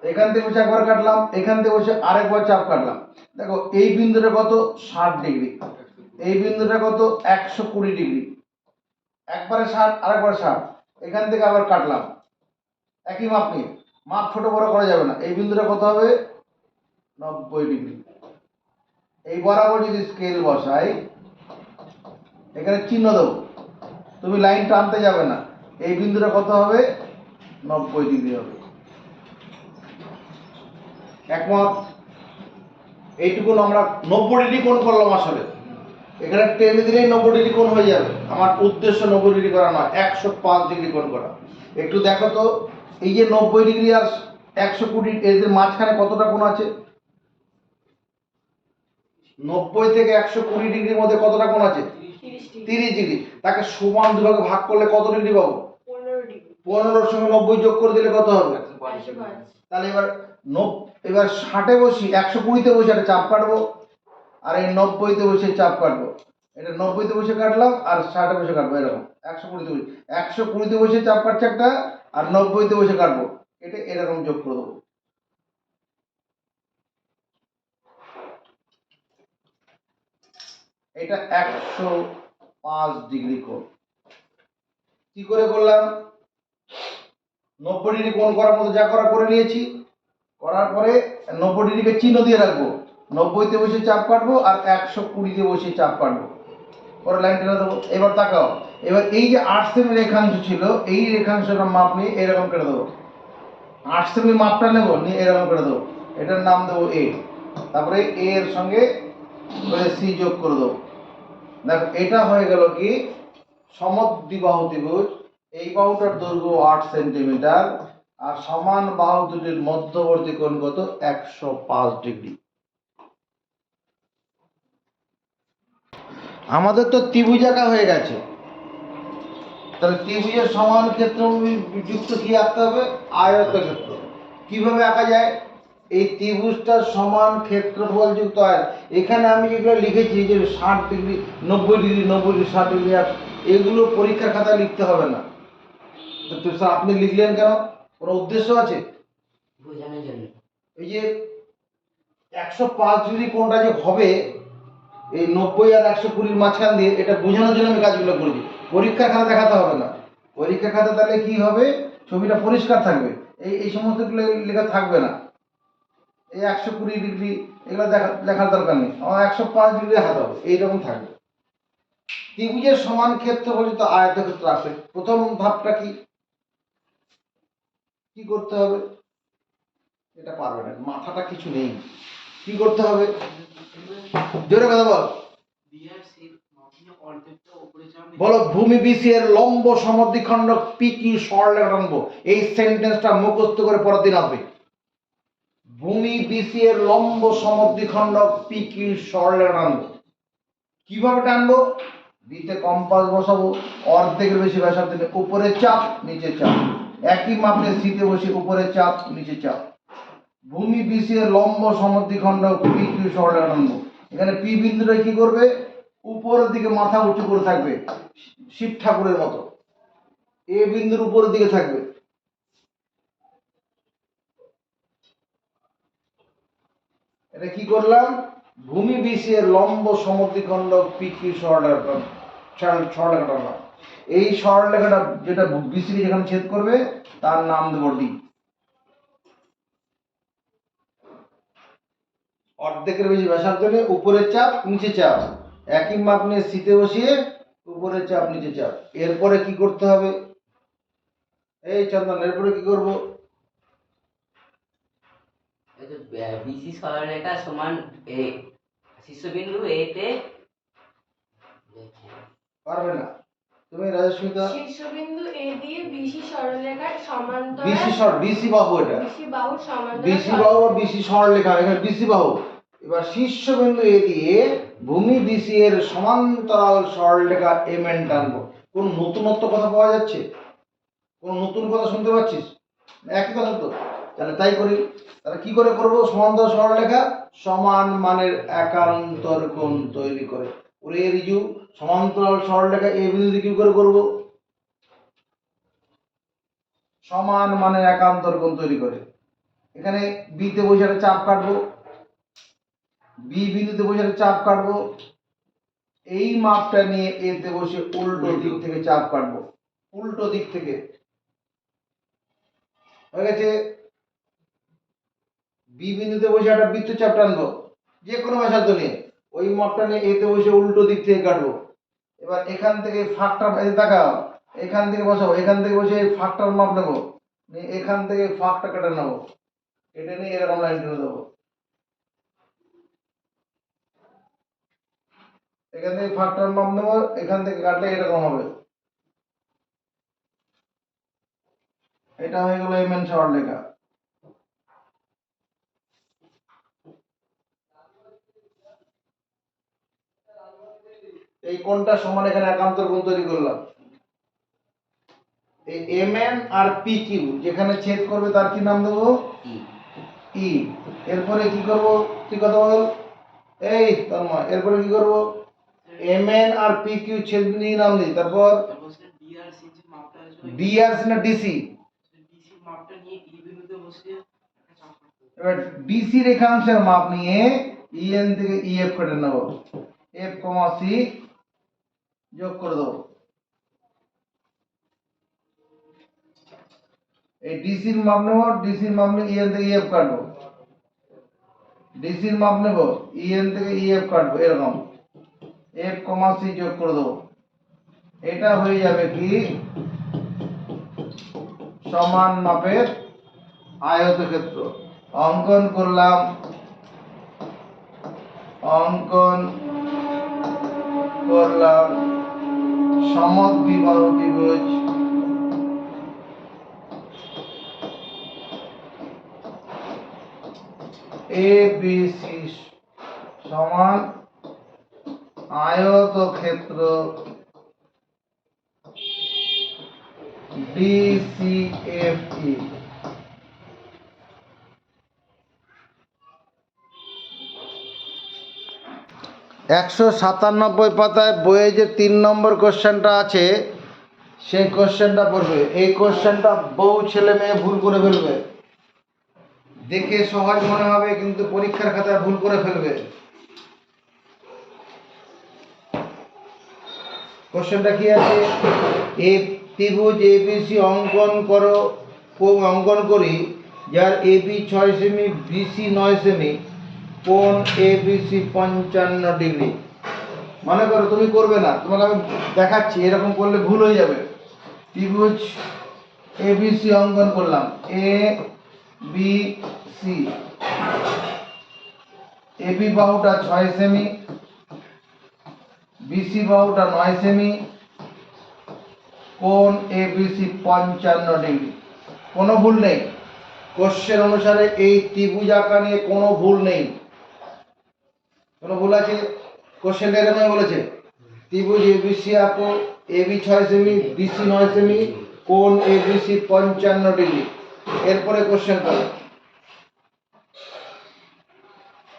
এখান থেকে বসে একবার কাটলাম, এখান থেকে বসে আরেকবার চাপ কাটলাম। দেখো এই বিন্দুটা কত 60 ডিগ্রি, এই বিন্দুটা কত 120 ডিগ্রি, একবারে 60 আরেকবারে 60, এখান থেকে আবার কাটলাম একই মাপ নিয়ে, মাপ ছোট বড় করা যাবে না। এই বিন্দুটা কত হবে 90 ডিগ্রি। এই বরাবর যদি স্কেল বসাই, এখানে চিহ্ন দেবো, তুমি লাইন টানতে যাবে না, এই বিন্দুটা কত হবে 90 ডিগ্রি হবে। একমত? এইটুকু আমরা 90 ডিগ্রি কোণ করলাম, আসলে এখানে টেনে দিলেই 90 ডিগ্রি কোণ হয়ে যাবে। আমার উদ্দেশ্য 90 ডিগ্রি করা নয়, 105 ডিগ্রি কোণ করা। একটু দেখো তো, এই যে 90 ডিগ্রি আর 120 এদের মাঝখানে কতটা কোণ আছে? 90 থেকে 120 ডিগ্রির মধ্যে কতটা কোণ আছে? 30 ডিগ্রি। তাকে সমান দুভাগে ভাগ করলে কত ডিগ্রি পাবো? 15 ডিগ্রি। 15 সঙ্গে 90 যোগ করে দিলে কত হবে? 105। তাহলে এবার 60-এ বসি, 120-তে বসে একটা চাপ কাটবো, আর এই 90-তে বসে চাপ কাটবো। এটা 90-তে বসে কাটলাম আর 60-এ বসে কাটবো, এরকম 120-তে বসে 120-তে বসে চাপ কাটছে একটা, আর 90-তে বসে কাটবো, এটা এরকম যোগ করে দেবো। এটা 105 ডিগ্রি কোণ। কি করে করলাম? 90 ডিগ্রি কোণ করার মতো যা করা করে নিয়েছি, করার পরে 90 ডিগ্রিকে চিহ্ন দিয়ে রাখবো, 90-তে বসে চাপ কাটবো আর 120-তে বসে চাপ কাটবো, পরে লাইন টেনে দেবো। এবার তাকাও, এবার এই যে 8 সেমি রেখাংশ ছিল, এই রেখাংশটার মাপ নিয়ে এরকম কেটে দেবো, 8 সেমি মাপটা নেবো, নিয়ে এরকম কেটে দেবো, এটার নাম দেবো এ, তারপরে এ এর সঙ্গে সি যোগ করে দেবো। দেখো এটা হয়ে গেল কি সমদ্বিবাহু ত্রিভুজ। এই বাহুটার দৈর্ঘ্য 8 সেন্টিমিটার আর সমান বাহু দুটির মধ্যবর্তী কোণ কত 105 ডিগ্রি। আমাদের তো ত্রিভুজ আঁকা হয়ে গেছে, তাহলে ত্রিভুজের সমান ক্ষেত্র যুক্ত কি আঁকতে হবে? আয়তক্ষেত্র। কিভাবে আঁকা যায়? এই ত্রিভুজটার সমান ক্ষেত্রফল যুক্ত আয়ত। এখানে আমি যেগুলো লিখেছি যে 60 ডিগ্রি 90 ডিগ্রি 90 ডিগ্রি 60 ডিগ্রি, এগুলো পরীক্ষার খাতায় লিখতে হবে না। তো স্যার আপনি লিখলেন কেন? কোনো উদ্দেশ্য আছে? বোঝানোর জন্য। এই যে 105 ডিগ্রি কোণটা যে হবে এই 90 আর 120-র মাঝখান দিয়ে, এটা বোঝানোর জন্য আমি কাজগুলো করেছি, পরীক্ষার খাতা দেখাতে হবে না। পরীক্ষার খাতা তাহলে কি হবে, ছবিটা পরিষ্কার থাকবে, এই সমস্তগুলো লেখা থাকবে না। এই 120 ডিগ্রি এগুলো লেখার দরকার নেই, আমার 105 ডিগ্রি দেখাতে হবে, এইরকম থাকবে। ত্রিভুজের সমান ক্ষেত্রফল তো আয়তক্ষেত্র আসে। প্রথম ধাপটা কি কি করতে হবে? এটা পারবে না, মাথাটা কিছু নেই। কি করতে হবে? জোরে কথা বল। বলো, ভূমি বিসি এর লম্ব সমদ্বিখণ্ডক পি কিউ সরলরেখা টানবো। এই সেন্টেন্সটা মুখস্থ করে পরের দিন আসবে। ভূমি বিসি এর লম্ব সমদ্বিখণ্ডক পি কিউ সরলরেখা টানবো। কিভাবে টানবো? বিতে কম্পাস বসাবো, অর্ধেকের বেশি ব্যাসার্ধ নিয়ে উপরে চাপ নিচে চাপ, একই মাপে সিতে বসে উপরে চাপ নিচে চাপ। ভূমি বিসি এর লম্ব সমদ্বিখণ্ডক পি কিউ সরলরেখা টানবো। এখানে পি বিন্দুটা কি করবে? উপরের দিকে মাথা উঁচু করে থাকবে, শিব ঠাকুরের মতো। এ বিন্দুর উপরের দিকে থাকবে। এটা কি করলাম? ভূমি বিসি এর লম্ব সমদ্বিখণ্ড পিকিউ সরলরেখা কাটালাম। এই সরলরেখাটা যেটা বিসি যেখানে ছেদ করবে তার নাম দেব ডি। অর্ধেকের বেশি ব্যাসার্ধ নিয়ে উপরের চাপ নিচে চাপ, একই মাপ নিয়ে সিতে বসিয়ে উপরের চাপ নিচে চাপ। এরপরে কি করতে হবে? এই চন্দন, এরপরে কি করব? বিসি সরলরেখা সমান এ শীর্ষবিন্দু এ তে পারবে না তুমি রাজস্মিতা। শীর্ষবিন্দু এ দিয়ে বিসি সরলরেখার সমান্তরাল বিসি বাহু, এটা বিসি বাহুর সমান্তরাল বিসি বাহু বা বিসি সরলরেখা, এখানে বিসি বাহু। এবার শীর্ষবিন্দু এ দিয়ে ভূমি বিসি এর সমান্তরাল সরলরেখা এম এন টানবো। কোন নতুনত্ব কথা পাওয়া যাচ্ছে? কোন নতুন কথা শুনতে পাচ্ছিস? একই কথা তো। তাহলে তাই করি। তাহলে কি করে করব? সমান্তরাল সরলরেখা সমান মানের একান্তর কোণ তৈরি করে। ওরে রিজু, সমান্তরাল সরলরেখা এ বিন্দু কি করে করব? সমান মানের একান্তর কোণ তৈরি করে। এখানে বি তে বসে একটা চাপ কাটবো, বি বিন্দুতে বসে একটা চাপ কাটবো। এই মাপটা নিয়ে এ তে বসে উল্টো দিক থেকে চাপ কাটবো, উল্টো দিক থেকে। হয়ে গেছে। বি বিন্দুতে বসে একটা বৃত্তচাপ টানবো, যে কোনো ব্যাসার্ধ নিয়ে। ওই মাপটা নিয়ে এতে বসে উল্টো দিক থেকে কাটবো। এবার এখান থেকে ফাঁকটা দেখাও, এখান থেকে বসাবো, এখান থেকে বসে এই ফাঁকটার মাপ নেবো, নিয়ে এখান থেকে ফাঁকটা কেটে নেবো, কেটে নিয়ে এরকম লাইন টেনে দেবো। এখান থেকে ফাঁকটার মাপ নেবো, এখান থেকে কাটলে এরকম হবে। এটা হয়ে গেল এম এন সরলরেখা। এই কোণটা সমান এখানে একান্তর কোণ তৈরি করলাম। এই এম এন আর পি কিউ যেখানে ছেদ করবে তার কি নাম দেবো? ই। এরপরে কি করব? তুই কথা বল। এই তন্ময়, এরপরে কি করব? এম এন আর পি কিউ ছেদ নিয়ে নাম দিই। তারপর ডিআরসি না ডিসি? এবার ডিসি রেখাংশের মাপ নিয়ে ইএন থেকে ইএফ কেটে নেব, এফ কমা সি যোগ করে দেবো। এই ডিসির মাপ নেব, ডিসির মাপ নিয়ে ইএন থেকে ইএফ কাটবো, ডিসির মাপ নেব, ইএন থেকে ইএফ কাটবো, এরকম এফ কমা সি যোগ করে দেবো। এটা হয়ে যাবে কি? সমান মাপের আয়তক্ষেত্র। অঙ্কন করলাম, অঙ্কন করলাম সমদ্বিবাহু ত্রিভুজ এ বি সি সমান আয়তক্ষেত্র ডিসিএফই। 197 পাতায় বইয়ে যে 3 নম্বর কোশ্চেনটা আছে সেই কোশ্চেনটা পড়বে। এই কোশ্চেনটা বহু ছেলে মেয়ে ভুল করে ফেলবে, দেখে সহজ মনে হবে কিন্তু পরীক্ষার খাতায় ভুল করে ফেলবে। কোশ্চেনটা কি আছে? এই ত্রিভুজ এবিসি অঙ্কন করি, যার এবি 6 সেমি, বিসি 9 সেমি, কোণ এবিসি 55 ডিগ্রি। মনে করো তুমি করবে না, তোমাকে আমি দেখাচ্ছি, এরকম করলে ভুল হয়ে যাবে। ত্রিভুজ এবিসি অঙ্কন করলাম, এ বি সি, এবি বাহুটা 6 সেমি, বিসি বাহুটা 9 সেমি, কোণ এবিসি 55 ডিগ্রি। কোনো ভুল নেই। কোশ্চেন অনুসারে এই ত্রিভুজ আঁকা নিয়ে কোনো ভুল নেই। কোনো ভুল আছে? কোশ্চেনটা এরকম বলেছে, ত্রিভুজ এবিসি আঁকো, এবি 6 সেমি, বিসি 9 সেমি, কোণ এবিসি 55 ডিগ্রি। এরপরে কোশ্চেন করো,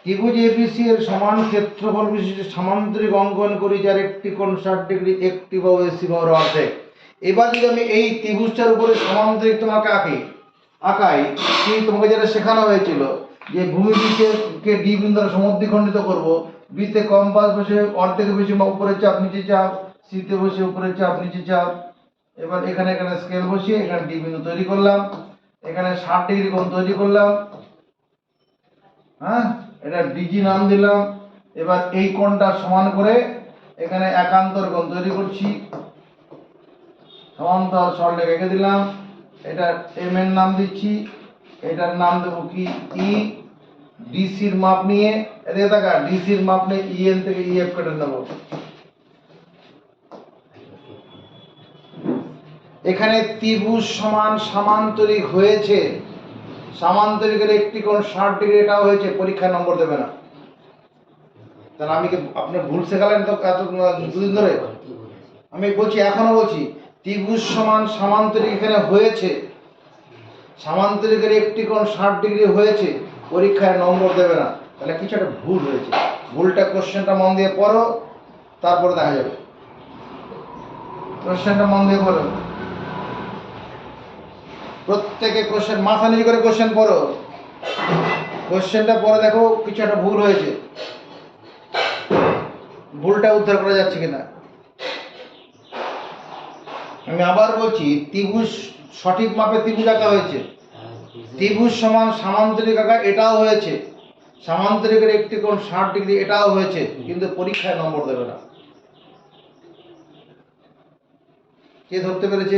ত্রিভুজ এবিসি এর সমান ক্ষেত্রফল বিশিষ্ট সামান্তরিক অঙ্কন করি যার একটি কোণ 60 ডিগ্রি, একটি বাহু এসি বাহুর অর্ধেক। এবার যদি আমি এই ত্রিভুজটার উপরে সমান্তরিক তোমাকে আঁকাই, কি তোমাকে যেটা শেখানো হয়েছিল যে ভূমি বিকে ডি বিন্দু দ্বারা সমদ্বিখণ্ডিত করব, বিতে কম্পাস বসে অর্ধেক বেশি উপরে চাপ নিচে চাপ, সিতে বসে উপরে চাপ নিচে চাপ। এবার এখানে স্কেল বসিয়ে এখানে ডি বিন্দু তৈরি করলাম, এখানে 60 ডিগ্রি কোণ তৈরি করলাম, হ্যাঁ, এটা ডিজি নাম দিলাম। এবার এই কোণটা সমান করে এখানে একান্তর কোণ তৈরি করছি, সমান্তরাল সরলরেখা এঁকে দিলাম। এটা এম এর নাম দিচ্ছি, এটার নাম দেবো কি ই। ডিসির মাপ নিয়ে এদিকে দেখা, ডিসির মাপ নিয়ে ইএন থেকে ইএফ কেটে নেব। এখানে ত্রিভুজ সমান সামান্তরিক হয়েছে, সামান্তরিকের একটি কোণ 60 ডিগ্রি, এটাও হয়েছে, পরীক্ষায় নম্বর দেবে না। তাহলে আমি কি আপনি ভুল শেখালেন তো এত দুদিন ধরে? আমি বলছি, এখনো বলছি, ত্রিভুজ সমান সামান্তরিক এখানে হয়েছে, সামান্তরিকের একটি কোণ 60 ডিগ্রি হয়েছে, পরীক্ষায় নম্বর দেবে না। তাহলে কিছু একটা ভুল হয়েছে, ভুলটা কোশ্চেনটা মন দিয়ে পড়ো, তারপরে দেখা যাবে। কোশ্চেনটা মন দিয়ে পড়ো, প্রত্যেকে কোশ্চেন মাথা নিচু করে কোশ্চেন পড়ো, কোশ্চেনটা পড়ে দেখো কিছু একটা ভুল হয়েছে, ভুলটা উদ্ধার করা যাচ্ছে কিনা। আমি আবার বলছি, ত্রিভুজ সঠিক মাপে ত্রিভুজ আঁকা হয়েছে, ত্রিভুজ সমান সামান্তরিক আঁকা এটাও হয়েছে, সামান্তরিকের একটি কোণ 60 ডিগ্রি এটাও হয়েছে, কিন্তু পরীক্ষায় নম্বর দেবে না। কে ধরতে পেরেছে?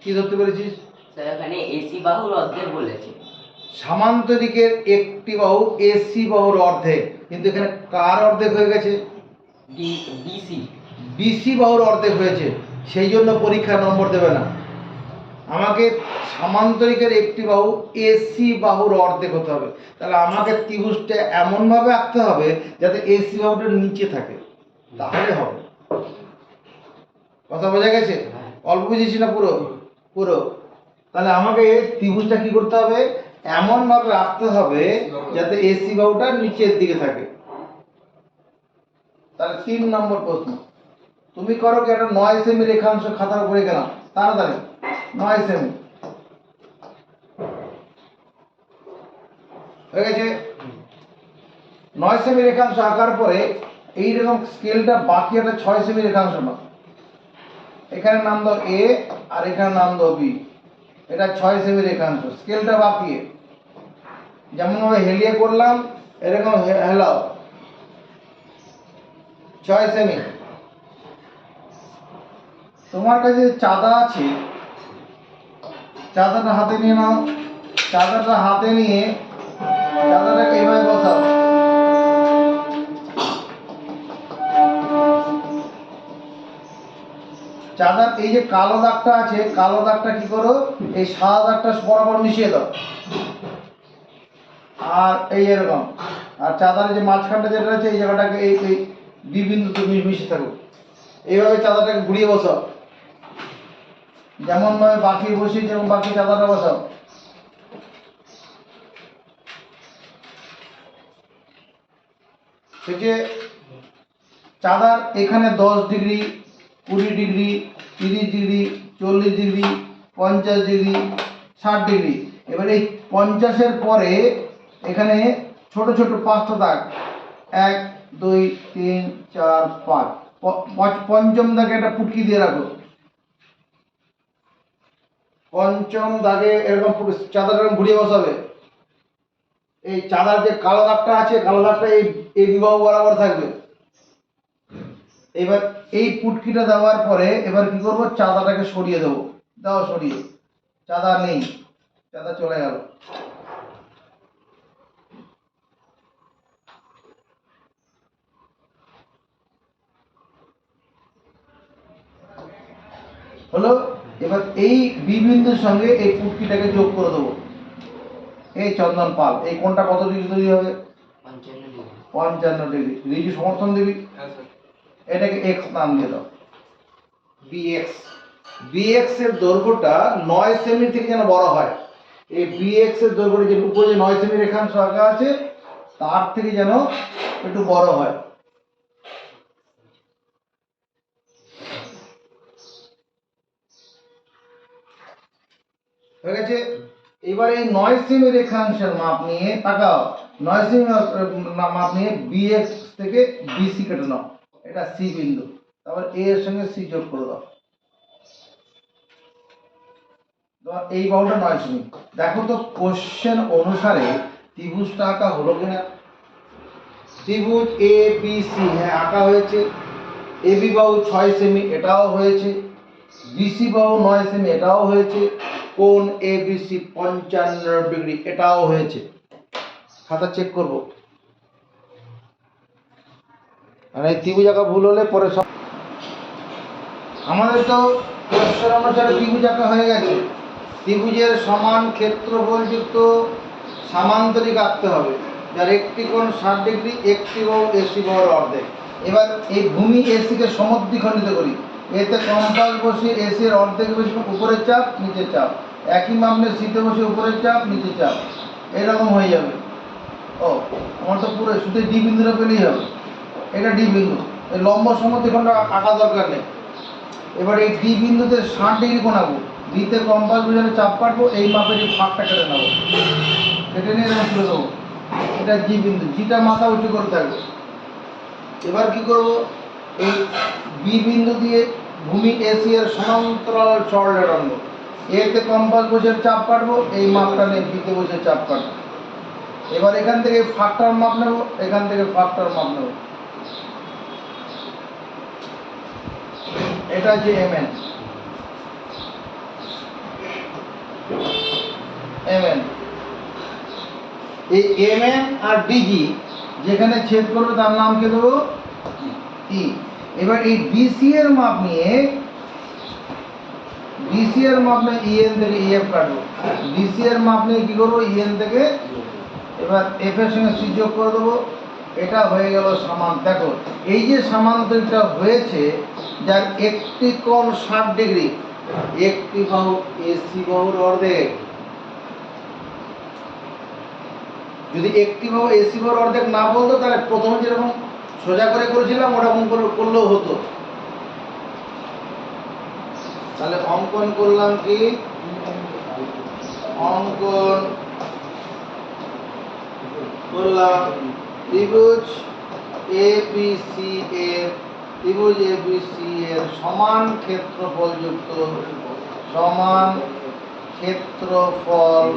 কি ধরতে পেরেছিস? স্যার এখানে এসি বাহুর অর্ধেক বলেছে। সামান্তরিকের একটি বাহু এসি বাহুর অর্ধেক, কিন্তু এখানে কার অর্ধেক হয়ে গেছে? বিসি বিসি বাহুর অর্ধেক হয়েছে, সেই জন্য পরীক্ষায় নম্বর দেবে না। আমাকে সামান্তরিকের একটি বাহু এসি বাহুর অর্ধেক হতে হবে, তাহলে আমাকে ত্রিভুজটা এমনভাবে আঁকতে হবে যাতে এসি বাহুটা নিচে থাকে, তাহলে হবে। কথা বোঝা গেছে? অল্প বুঝেছি না পুরো? পুরো। তাহলে আমাকে ত্রিভুজটা কি করতে হবে? এমনভাবে আঁকতে হবে যাতে এসি বাহুটা নিচের দিকে থাকে। তাহলে 3 নম্বর প্রশ্ন তুমি করো কি, একটা 9 সেমি রেখাংশ খাতার উপরে গেলাম, তাড়াতাড়ি 9 সেমি হয়ে গেছে। 9 সেমি রেখাংশ আঁকার পরে এইরকম স্কেলটা বাকি একটা 6 সেমি রেখাংশ না, এখানে নাম দাও এ আর এখানে নাম দাও বি, এটা 6 সেমি রেখাংশ। স্কেলটা বাঁকিয়ে যেমন ভাবে হেলিয়ে করলাম, এরকম হেলাও 6 সেমি। তোমার কাছে চাঁদা আছে, চাঁদাটা হাতে নিয়ে নাও, চাঁদাটা হাতে নিয়ে চাঁদাটাকে এভাবে বসাও, চাঁদার এই যে কালো দাগটা আছে, কালো দাগটা কি করো, এই সাদা দাগটা বরাবর মিশিয়ে দাও, আর এই এরকম, আর চাঁদার যে মাঝখানটা যেটা আছে এই জায়গাটাকে এই এই বি বিন্দুতে মিশিয়ে থাকো। এইভাবে চাঁদাটাকে ঘুরিয়ে বসাও, যেমন ভাবে বাকি বসিয়ে যেমন বাকি চাঁদাটা বসাও। যে চাঁদার এখানে 10 degree, 20 degree, 30 degree, 40 degree, 50 degree, 60 degree. এবার এই 50-এর পরে এখানে ছোট ছোট 5টা দাগ, 1 2 3 4 5, পঞ্চম দাগে একটা ফুটকি দিয়ে রাখো, পঞ্চম দাগে এরকম চাঁদাটা ঘুরিয়ে বসাবে। এই চাঁদার যে কালো দাগটা আছে, কালো দাগটা এই বিবাহ বরাবর থাকবে। এবার এই পুটকিটা দেওয়ার পরে এবার কি করব, চাঁদাটাকে সরিয়ে দেবো, দাও সরিয়ে, চাঁদা নেই, চাঁদা চলে গেল। হলো। এবার এই বি বিন্দুর সঙ্গে এই পুটকিটাকে যোগ করে দেবো, এই চন্দন পাল, এই কোণটা কত ডিগ্রি তৈরি হবে? 55 ডিগ্রি। রিজু সমর্থন দিবি? হ্যাঁ স্যার। এটাকে এক্স নাম দিয়ে দাও, বিএক্স। বিএক্স এর দৈর্ঘ্যটা 9 সেমি থেকে যেন বড় হয়। এই বিএক্স এর দৈর্ঘ্যটা যে উপরে যে 9 সেমি রেখাংশ আঁকা আছে, তার থেকে যেন একটু বড় হয়। হয়ে গেছে। এবার এই 9 সেমি রেখাংশের মাপ নিয়ে তাকাও, 9 সেমি মাপ নিয়ে বিএক্স থেকে বিসি কেটে নাও, এটা সি বিন্দু, তারপর এ এর সঙ্গে সি যোগ করে দাও। তোমার এই বাহুটা 9 সেমি। দেখো তো কোশ্চেন অনুসারে ত্রিভুজটা আঁকা হলো কিনা। ত্রিভুজ এ বি সি, হ্যাঁ আঁকা হয়েছে। এবি বাহু 6 সেমি, এটাও হয়েছে। বিসি বাহু 9 সেমি, এটাও হয়েছে। কোণ এবিসি 55 ডিগ্রি, এটাও হয়েছে। খাতা চেক করব। আর এই ত্রিভুজ আঁকা ভুল হলে পরে সব, আমাদের তো কোশ্চেন অনুসারে ত্রিভুজ আঁকা হয়ে গেছে। ত্রিভুজের সমান ক্ষেত্রফলযুক্ত সামান্তরিক আঁকতে হবে, যার একটি কোণ 60 ডিগ্রি, একটি বাহু এসি বাহুর অর্ধেক। এবার এই ভূমি এসিকে সমদ্বিখণ্ডিত করি। এতে কম্পাস বসিয়ে এসি এর অর্ধেক বসে উপরের চাপ নিচের চাপ, একই মাপনে সিতে বসে উপরের চাপ নিচের চাপ, এরকম হয়ে যাবে। ও আমার তো পুরো শুধু ডি বিন্দুটা পেলেই হবে। এটা ডি বিন্দু, এই লম্ব সমদ্বিখণ্ড আঁকা দরকার নেই। এবার এই ডি বিন্দুতে 60 ডিগ্রি কোণ আঁকবো, ডিতে কম্পাস বসালে চাপ কাটবো, এই মাপের এই ফাঁকটা কেটে নেবো, কেটে নিয়ে এরকম তুলে দেবো। এটা জি বিন্দু, জিটা মাথা উঁচু করে থাকবে। এবার কি করব, এই বি বিন্দু দিয়ে ভূমি এসি এর সমান্তরাল সরলরেখা টানবো, এতে কম্পাস বসে চাপ কাটবো, এই মাপটা নিয়ে বিতে বসে চাপ কাটবো। এবার এখান থেকে ফাঁকটার মাপ নেব, এখান থেকে ফাঁকটার মাপ নেব। এটা হচ্ছে এমএন, এমএন। এই এমএন আর ডিজি যেখানে ছেদ করবে তার নাম কে দেবো, ই। এবার এই বিসি এর মাপ নিয়ে, বিসি এর মাপ নিয়ে ইএন থেকে ইএফ কাটবো, বিসি এর মাপ নিয়ে কি করবো, ইএন থেকে, এবার এফ এর সঙ্গে সি যোগ করে দেবো। এটা হয়ে গেল সমান। দেখো এই যে সামান্তরিকটা হয়েছে, যার একটি কোণ 60 ডিগ্রি, একটি বাহু এসি বাহুর অর্ধেক। যদি একটি বাহু এসি বাহুর অর্ধেক না বলতো তাহলে প্রথমে যেরকম সোজা করে করেছিলাম ওরকম করলেও হতো। তাহলে অঙ্কন করলাম কি, অঙ্কন করলাম ত্রিভুজ এবিসি এর, ত্রিভুজ এবিসি এর সমান ক্ষেত্রফলযুক্ত, সমান ক্ষেত্রফল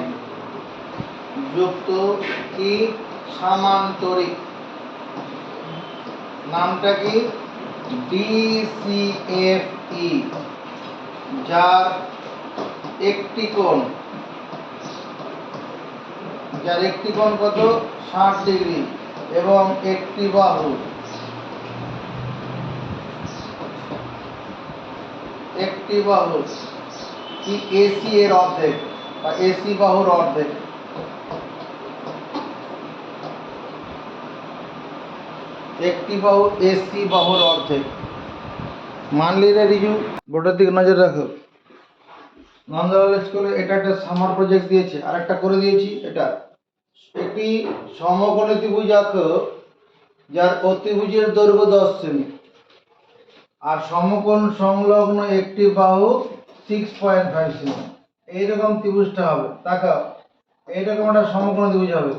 যুক্ত কি সামান্তরিক, নামটা কি ডিসিএফই, যার একটি কোণ, যার একটি কোণ কত 60 ডিগ্রি এবং একটি বাহু, একটি বাহু কি এসি এর অর্ধেক বা এসি বাহুর অর্ধেক। একটি বাহু এসি বাহুর অর্ধেক। মানলি রে রিজু, বোর্ডের দিকে নজর রাখো। নন্দলাল স্কুলে এটা একটা সামার প্রজেক্ট দিয়েছে, আর একটা করে দিয়েছি। এটা একটি সমকোণী ত্রিভুজ আঁকো, যার অতিভুজের দৈর্ঘ্য 10 সেমি আর সমকোণ সংলগ্ন একটি বাহু 6.5 সেমি। এইরকম ত্রিভুজটা হবে। তাকাও, এইরকম একটা সমকোণ ত্রিভুজ হবে।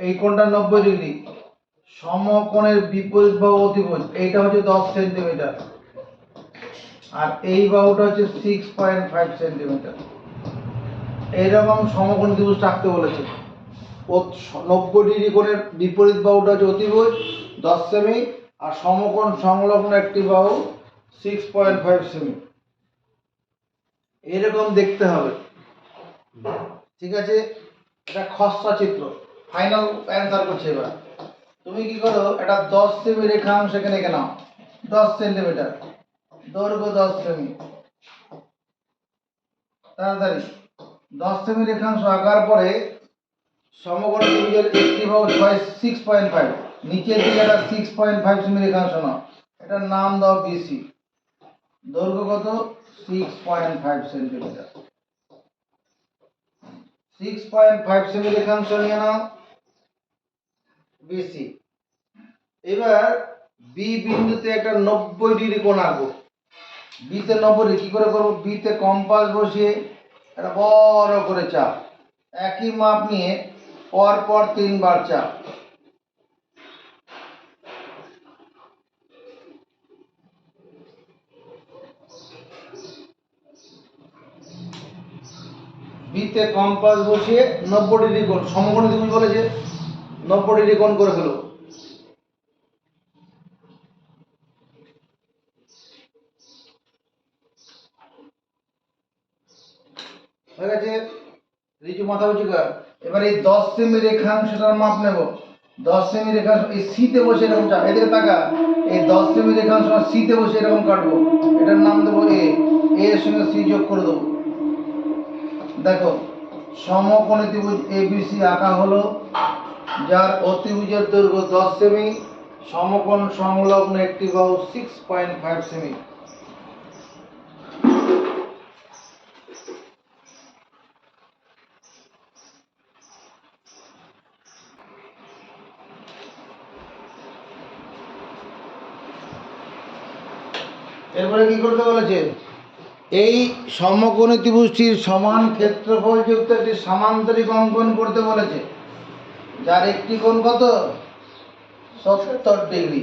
এই কোণটা 90 ডিগ্রি, সমকোণের বিপরীত বাহু অতিভুজ, এইটা হচ্ছে 10 সেন্টিমিটার, আর এই বাহুটা হচ্ছে 6.5 সেন্টিমিটার। এইরকম সমকোণ ত্রিভুজ আঁকতে বলেছে। 90 ডিগ্রি কোণের বিপরীত বাহুটা হচ্ছে অতিভুজ 10 সেমি, আর সমকোণ সংলগ্ন একটি বাহু 6.5 সেমি। এরকম দেখতে হবে, ঠিক আছে? এটা খসড়া চিত্র, ফাইনাল অ্যান্সার করছে। এবার তুমি কি করো, এটা 10 সেমি রেখাংশ এখানে এঁকে নাও, 10 সেন্টিমিটার, দৈর্ঘ্য 10 সেমি। তাড়াতাড়ি 10 সেমি রেখাংশ আঁকার পরে সমকোণ ত্রিভুজের একটি বাহু 6.5, নিচের দিকে একটা 6.5 সেমি রেখাংশ নাও, এটার নাম দাও বিসি। দৈর্ঘ্য কত 6.5 সেন্টিমিটার। 6.5 সেমি রেখাংশ নিয়ে নাও, বিসি। এবার বি বিন্দুতে একটা 90 ডিগ্রি কোণ আঁকবো। বিতে 90 কি করে করবো? বিতে কম্পাস বসিয়ে একটা বড় করে চাপ, একই মাপ নিয়ে পর পর 3বার চাপ। বিতে কম্পাস বসিয়ে 90 ডিগ্রি কোণ, সমকোণী ত্রিভুজ বলেছে, 90 ডিগ্রি কোণ করে ফেলো। হয়ে গেছে? রিজু মাথা উঁচু কর। এবার এই 10 সেমি রেখাংশটার মাপ নেব। 10 সেমি রেখাংশ এই সিতে বসে এরকম চাপ, এদিকে তাকা। এই 10 সেমি রেখাংশ সিতে বসে এরকম কাটবো। এটার নাম দেবো এ। এর সঙ্গে সি যোগ করে দেবো। দেখো, সমকোণী ত্রিভুজ এবিসি আঁকা হলো, যার অতিভুজের দৈর্ঘ্য 10 সেমি, সমকোণ সংলগ্ন একটি বাহু 6.5 সেমি। এরপরে কি করতে বলেছে? এই সমকোণী ত্রিভুজটির সমান ক্ষেত্রফল যুক্ত একটি সামান্তরিক অঙ্কন করতে বলেছে, যার একটি কোণ কত? 70 ডিগ্রি।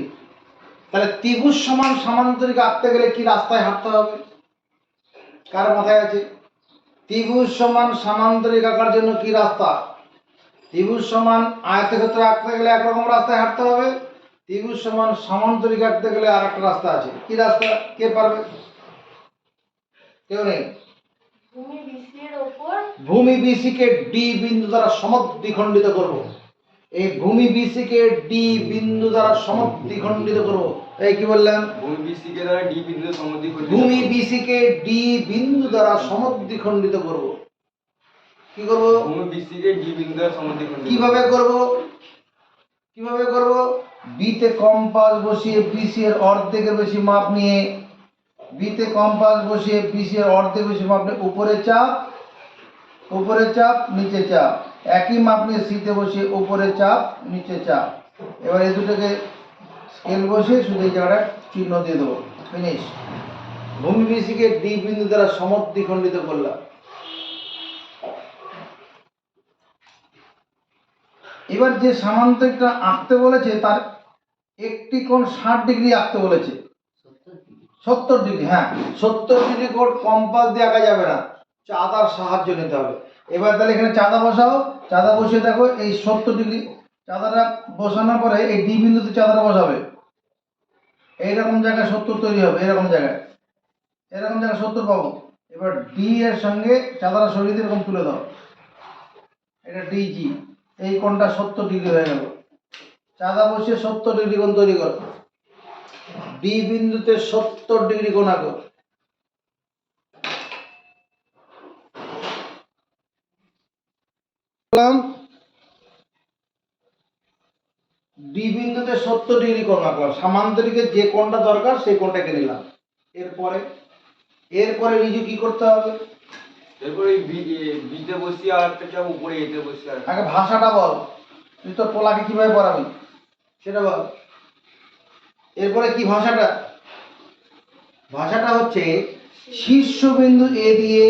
তাহলে ত্রিভুজ সমান সামান্তরিক আঁকতে গেলে কি রাস্তায় হাঁটতে হবে? কার মাথায় আছে? ত্রিভুজ সমান সামান্তরিক আঁকার জন্য কি রাস্তা? ত্রিভুজ সমান আয়তক্ষেত্র আঁকতে গেলে একরকম রাস্তায় হাঁটতে হবে, ত্রিভুজ সমান সামান্তরিক আঁকতে গেলে আর একটা রাস্তা আছে। কি রাস্তা? কে পারবে? কেউ নেই। ভূমি বিসি এর ওপর ভূমি বিসি কে ডি বিন্দু দ্বারা সমদ্বিখণ্ডিত করব। এই ভূমি বিসি কে ডি বিন্দু দ্বারা সমদ্বিখণ্ডিত করব। এই কি বললাম? ভূমি বিসি কে দ্বারা ডি বিন্দু সমদ্বিখণ্ডিত। ভূমি বিসি কে ডি বিন্দু দ্বারা সমদ্বিখণ্ডিত করব। কি করব? ভূমি বিসি কে ডি বিন্দু দ্বারা সমদ্বিখণ্ডিত। কিভাবে করব? কিভাবে করব? বিতে কম্পাস বসিয়ে বিসি এর অর্ধেকের বেশি মাপ নিয়ে, বিতে কম্পাস বসিয়ে বিসি এর অর্ধেক বেশি মাপ নিয়ে উপরে চাপ, উপরে চাপ, নিচে চাপ, একই মাপ নিয়ে সিতে বসিয়ে উপরে চাপ, নিচে চাপ। এবার এই দুটোকে স্কেল বসিয়ে শুধু এই জায়গাটায় চিহ্ন দিয়ে দেবো। ফিনিশ। ভূমি বিসিকে ডি বিন্দু দ্বারা সমদ্বিখণ্ডিত করলাম। এবার যে সামান্তরিকটা আঁকতে বলেছে তার একটি কোণ 60 ডিগ্রি আঁকতে বলেছে। 70 ডিগ্রি, হ্যাঁ 70 ডিগ্রি কোণ কম্পাস দিয়ে আঁকা যাবে না, চাঁদার সাহায্য নিতে হবে। এবার তাহলে এখানে চাঁদা বসাও। চাঁদা বসিয়ে দেখো এই 70 ডিগ্রি চাঁদাটা বসানোর পরে এই ডি বিন্দুতে চাঁদাটা বসাবে। এইরকম জায়গায় 70 তৈরি হবে, এরকম জায়গায়, এরকম জায়গায় 70 পাবো। এবার ডি এর সঙ্গে চাঁদাটা সরিয়ে দিয়ে এরকম তুলে দাও। এটা ডিজি, এই কোণটা 70 ডিগ্রি হয়ে গেল। চাঁদা বসিয়ে 70 ডিগ্রি কোণ তৈরি করো। ডি বিন্দুতে 70 ডিগ্রি কোণ আঁকো। ডি বিন্দুতে 70 ডিগ্রি কোণ আঁকলাম। সামান্তরিকের যে কোণটা দরকার সেই কোণটাকে নিলাম। এরপরে এরপরে রিজু কি করতে হবে? এরপর এই বিতে বসিয়ে আর একটা চাপ, উপরে এতে বসিয়ে আর আগে ভাষাটা বল, তুই তোর পোলাকে কিভাবে পড়াবি সেটা বল। এরপরে কি ভাষাটা? ভাষাটা হচ্ছে শীর্ষবিন্দু এ দিয়ে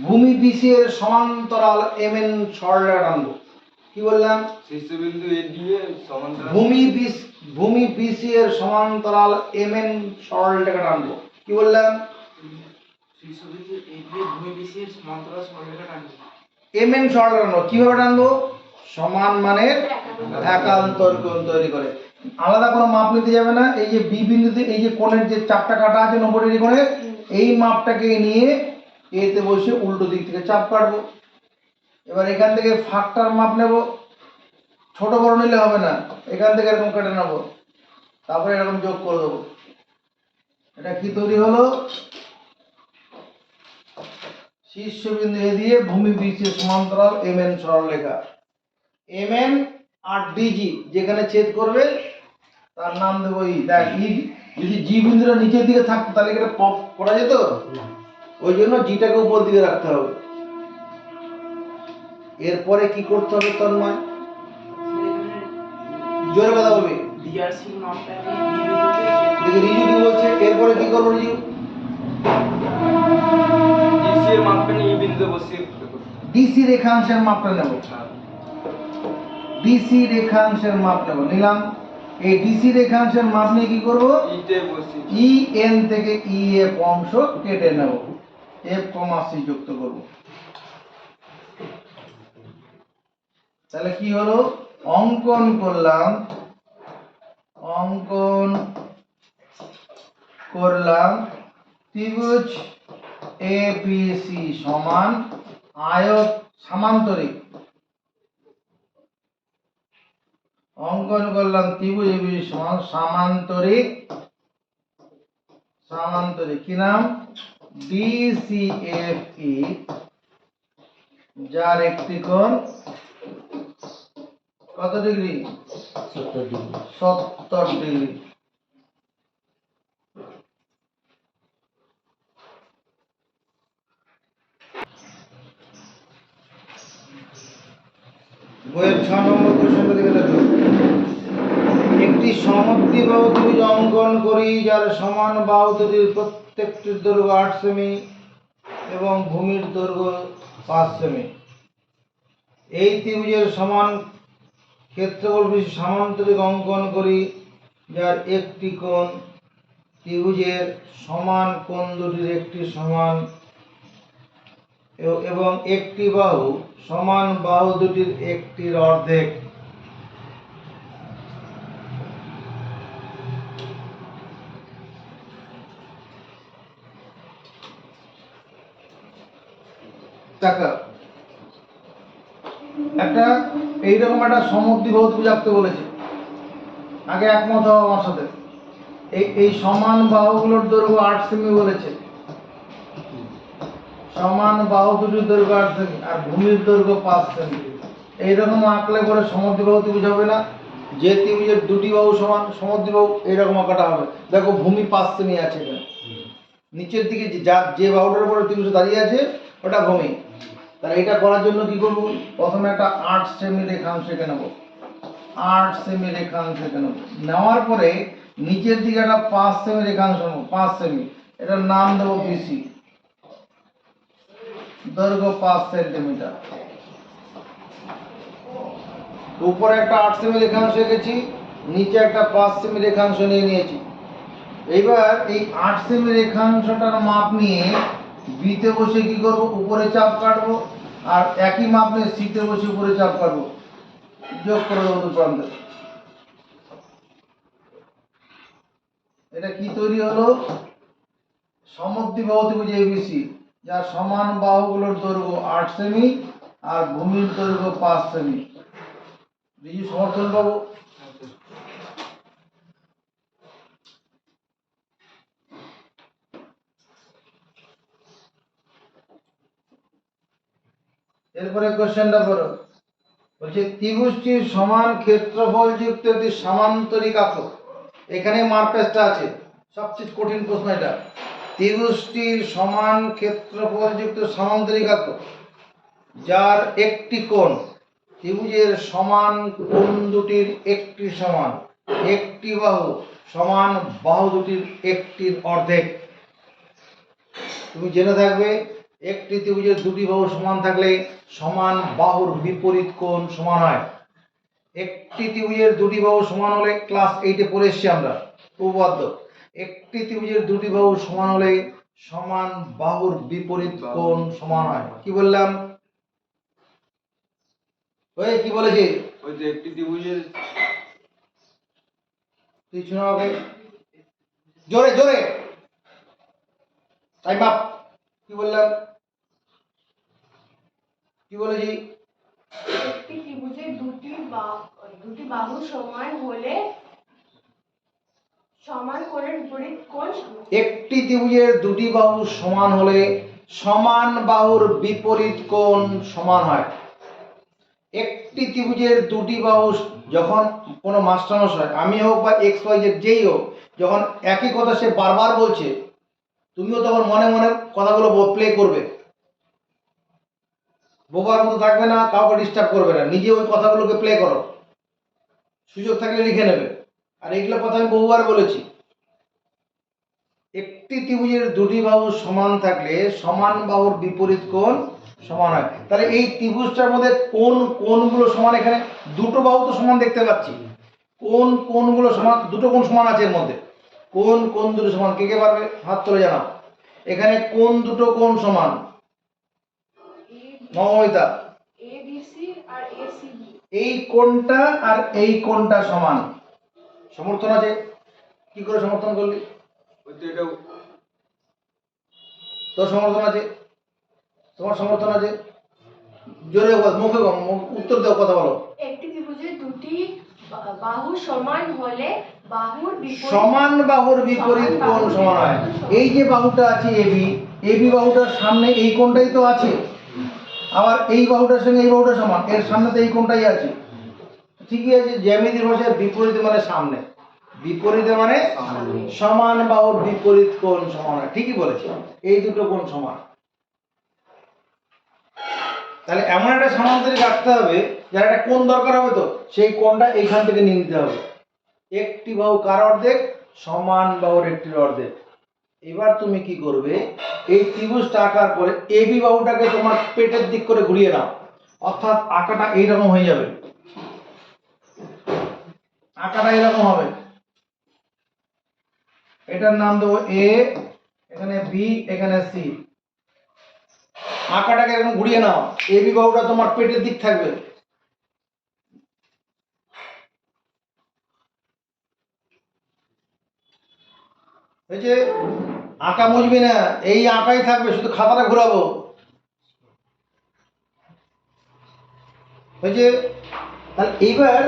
ভূমি বিসি এর সমান্তরাল এমএন সরলরেখা টানবো। কি বললাম? শীর্ষবিন্দু এ দিয়ে সমান্তরাল ভূমি বিসি এর সমান্তরাল এমএন সরলরেখা টানবো। কি বললাম? শীর্ষবিন্দু এ দিয়ে ভূমি বিসি এর সমান্তরাল সরলরেখা টানবো। এমএন সরলরেখা টানবো। কিভাবে টানবো? সমান মানের একান্তর কোণ তৈরি করে। আলাদা কোনো মাপ নিতে যাবে না। এই যে বি বিন্দুতে এই যে কোণের যে চাপটা কাটা আছে 90 ডিগ্রি কোণের, এই মাপটাকে নিয়ে এতে বসে উল্টো দিক থেকে চাপ কাটবো। এবার এখান থেকে ফাঁকটার মাপ নেব, ছোট বড় নিলে হবে না, এখান থেকে এরকম কেটে নেব, তারপরে এরকম যোগ করে দেবো। এটা কি তৈরি হলো? শীর্ষবিন্দু এ দিয়ে ভূমি বিসি সমান্তরাল এমএন সরলরেখা। এমএন আর ডিজি যেখানে ছেদ করবে তার নাম দেবো ই। দেখ ই যদি জি বিন্দুটা নিচের দিকে থাকতো তাহলে এটা পপ করা যেত, ওই জন্য জিটাকে উপর দিকে রাখতে হবে। এরপরে কি করতে হবে তন্ময়? জোরে কথা বলবি। ডিআরসির মাপটা নিয়ে দেখি রিজু কি বলছে, এরপরে কি করবো রিজু? ডিসি এর মাপটা নিয়ে ই বিন্দুতে বসিয়ে করতে হবে। ডিসি রেখাংশের মাপটা নেব, ডিসি রেখাংশের মাপ নেব, নিলাম। এই ডিসি রেখাংশের মাপ নিয়ে কি করব? ইতে বসিয়ে ই এন থেকে ই এফ অংশ কেটে নেব, এফ কমা সি যুক্ত করব। তাহলে কি হলো? অঙ্কন করলাম, অঙ্কন করলাম ত্রিভুজ এবিসি সমান আয়ত সামান্তরিক, অঙ্কন করলাম ত্রিভুজ এবিসি সমান সামান্তরিক, সামান্তরিক কি নাম? ডিসিএফই, যার একটি কোণ কত ডিগ্রি? 70 ডিগ্রি। বইয়ের 6 নম্বর কোশ্চেনটা দিকে দেখো। একটি সমদ্বিবাহু ত্রিভুজ অঙ্কন করি যার সমান বাহু দুটির প্রত্যেকটির দৈর্ঘ্য 8 সেমি এবং ভূমির দৈর্ঘ্য 5 সেমি। এই ত্রিভুজের সমান ক্ষেত্রফল বিশিষ্ট সামান্তরিক অঙ্কন করি যার একটি কোণ ত্রিভুজের সমান কোণ দুটির একটি সমান এবং একটি বাহু সমান বাহু দুটির একটির অর্ধেক। টাকা একটা এইরকম একটা সমদ্বিবাহু ত্রিভুজ আঁকতে বলেছে, আগে একমত হও আমার সাথে। এই সমান বাহুগুলোর দৈর্ঘ্য 8 সেমি বলেছে, সমান বাহু দুটির দৈর্ঘ্য 8 সেমি আর ভূমির দৈর্ঘ্য 5 সেমি। এইরকম আঁকলে পরে সমদ্বিবাহু ত্রিভুজ হবে না? যে ত্রিভুজের দুটি বাহু সমান সমদ্বিবাহু এইরকম আঁকাটা হবে। দেখো ভূমি 5 সেমি আছে এখানে, নিচের দিকে যে বাহুটার উপরে ত্রিভুজ দাঁড়িয়ে আছে ওটা ভূমি। তাহলে এটা করার জন্য কি করব? প্রথমে একটা 8 সেমি রেখাংশ এঁকে নেব, 8 সেমি রেখাংশ এঁকে নেব। নেওয়ার পরে নিচের দিকে একটা 5 সেমি রেখাংশ নেব, 5 সেমি, এটার নাম দেবো বিসি, দৈর্ঘ্য 5 সেন্টিমিটার। উপরে একটা 8 সেমি রেখাংশ এঁকেছি, নিচে একটা 5 সেমি রেখাংশ নিয়ে নিয়েছি। এবার এই 8 সেমি রেখাংশটার মাপ নিয়ে বিতে বসে কি করব? উপরে চাপ কাটবো, আর একই মাপ নিয়ে সিতে বসে উপরে চাপ কাটবো, যোগ করে দেবো দু প্রান্তে। এটা কি তৈরি হলো? সমদ্বিবাহু ত্রিভুজ এবিসি যার সমান বাহুগুলোর দৈর্ঘ্য 8 সেমি আর ভূমির দৈর্ঘ্য 5 সেমি। রিজু সমর্থন পাবো? এরপরে কোশ্চেনটা পড়ো। বলছে ত্রিভুজটির সমান ক্ষেত্রফল যুক্ত একটি সামান্তরিক আঁকো। এখানে মারপ্যাচটা আছে, সবচেয়ে কঠিন প্রশ্ন এটা। ত্রিভুজটির সমান ক্ষেত্রফল যুক্ত সামান্তরিক আঁকো যার একটি কোণ ত্রিভুজের সমান কোণ দুটির একটি সমান, একটি বাহু সমান বাহু দুটির একটির অর্ধেক। তুমি জেনে থাকবে একটি ত্রিভুজের দুটি বাহু সমান থাকলে সমান বাহুর বিপরীত কোণ সমান হয়। একটি ত্রিভুজের দুটি বাহু সমান হলে, ক্লাস 8-এ পড়ে এসেছি আমরা উপপাদ্য, একটি ত্রিভুজের দুটি বাহু সমান হলে সমান বাহুর বিপরীত কোণ সমান হয়। কি বললাম? ওই কি বলেছি? ওই যে একটি ত্রিভুজের তুই শোনা হবে জোরে জোরে, টাইম আপ। কি বললাম? কি বলেছি? একটি ত্রিভুজের দুটি বাহু সমান হলে সমান কোণের বিপরীত কোণ সমান। একটি ত্রিভুজের দুটি বাহু সমান হলে সমান বাহুর বিপরীত কোণ সমান হয়। একটি ত্রিভুজের দুটি বাহু, যখন কোনো মাস্টারমশাই, আমি হোক বা এক্স ওয়াই জেড যেই হোক, যখন একই কথা সে বারবার বলছে, তুমিও তখন মনে মনে কথাগুলো প্লে করবে, বোবার মতো থাকবে না, কাউকে ডিস্টার্ব করবে না, নিজে ওই কথাগুলোকে প্লে করো। সুযোগ থাকলে লিখে নেবে। আর এইগুলো কথা আমি বহুবার বলেছি, একটি ত্রিভুজের দুটি বাহু সমান থাকলে সমান বাহুর বিপরীত কোণ সমান হয়। তাহলে এই ত্রিভুজটার মধ্যে কোন কোণগুলো সমান? এখানে দুটো বাহু তো সমান দেখতে পাচ্ছি, কোন কোণগুলো সমান? দুটো কোণ সমান আছে এর মধ্যে, কোন কোণ দুটো সমান? কে কে পারবে হাত তুলে জানাও। এখানে কোন দুটো কোণ সমান? মমতা, এ বি সি আর এ সি বি। এই কোণটা আর এই কোণটা সমান, সমর্থন আছে। কি করে সমর্থন করলি? ওই তো এটা তোর সমর্থন আছে, তোমার সমর্থন আছে, জোরে বল, মুখে বল, উত্তর দাও, কথা বলো। একটি ত্রিভুজের দুটি বাহু সমান হলে বাহুর বিপরীত সমান বাহুর বিপরীত কোণ সমান হয়। এই যে বাহুটা আছে এবি, এবি বাহুটার সামনে এই কোণটাই তো আছে, আবার এই বাহুটার সঙ্গে এই বাহুটা সমান, এর সামনে তো এই কোণটাই আছে। ঠিকই আছে, জ্যামিতির ভাষায় বিপরীতে মানে সামনে, বিপরীতে মানে সমান বাহুর বিপরীত কোণ সমান হয়। ঠিকই বলেছি, এই দুটো কোণ সমান। তাহলে এমন একটা সমান্তরিক রাখতে হবে যার একটা কোণ দরকার হবে, তো সেই কোণটা এইখান থেকে নিয়ে নিতে হবে। একটি বাহু কার অর্ধেক? সমান বাহুর একটির অর্ধেক। এবার তুমি কি করবে, এই ত্রিভুজটা আঁকার পরে এবি বাহুটাকে তোমার পেটের দিক করে ঘুরিয়ে নাও, অর্থাৎ আঁকাটা এইরকম হয়ে যাবে, আঁকাটা এরকম হবে। এটার নাম দেবো এ, এখানে বি, এখানে সি। আঁকাটাকে এরকম ঘুরিয়ে নাও, এবি বাহুটা তোমার পেটের দিক থাকবে। হয়েছে? আঁকা মুছবি না, এই আঁকাই থাকবে, শুধু খাতাটা ঘোরাবো। হয়েছে? তাহলে এইবার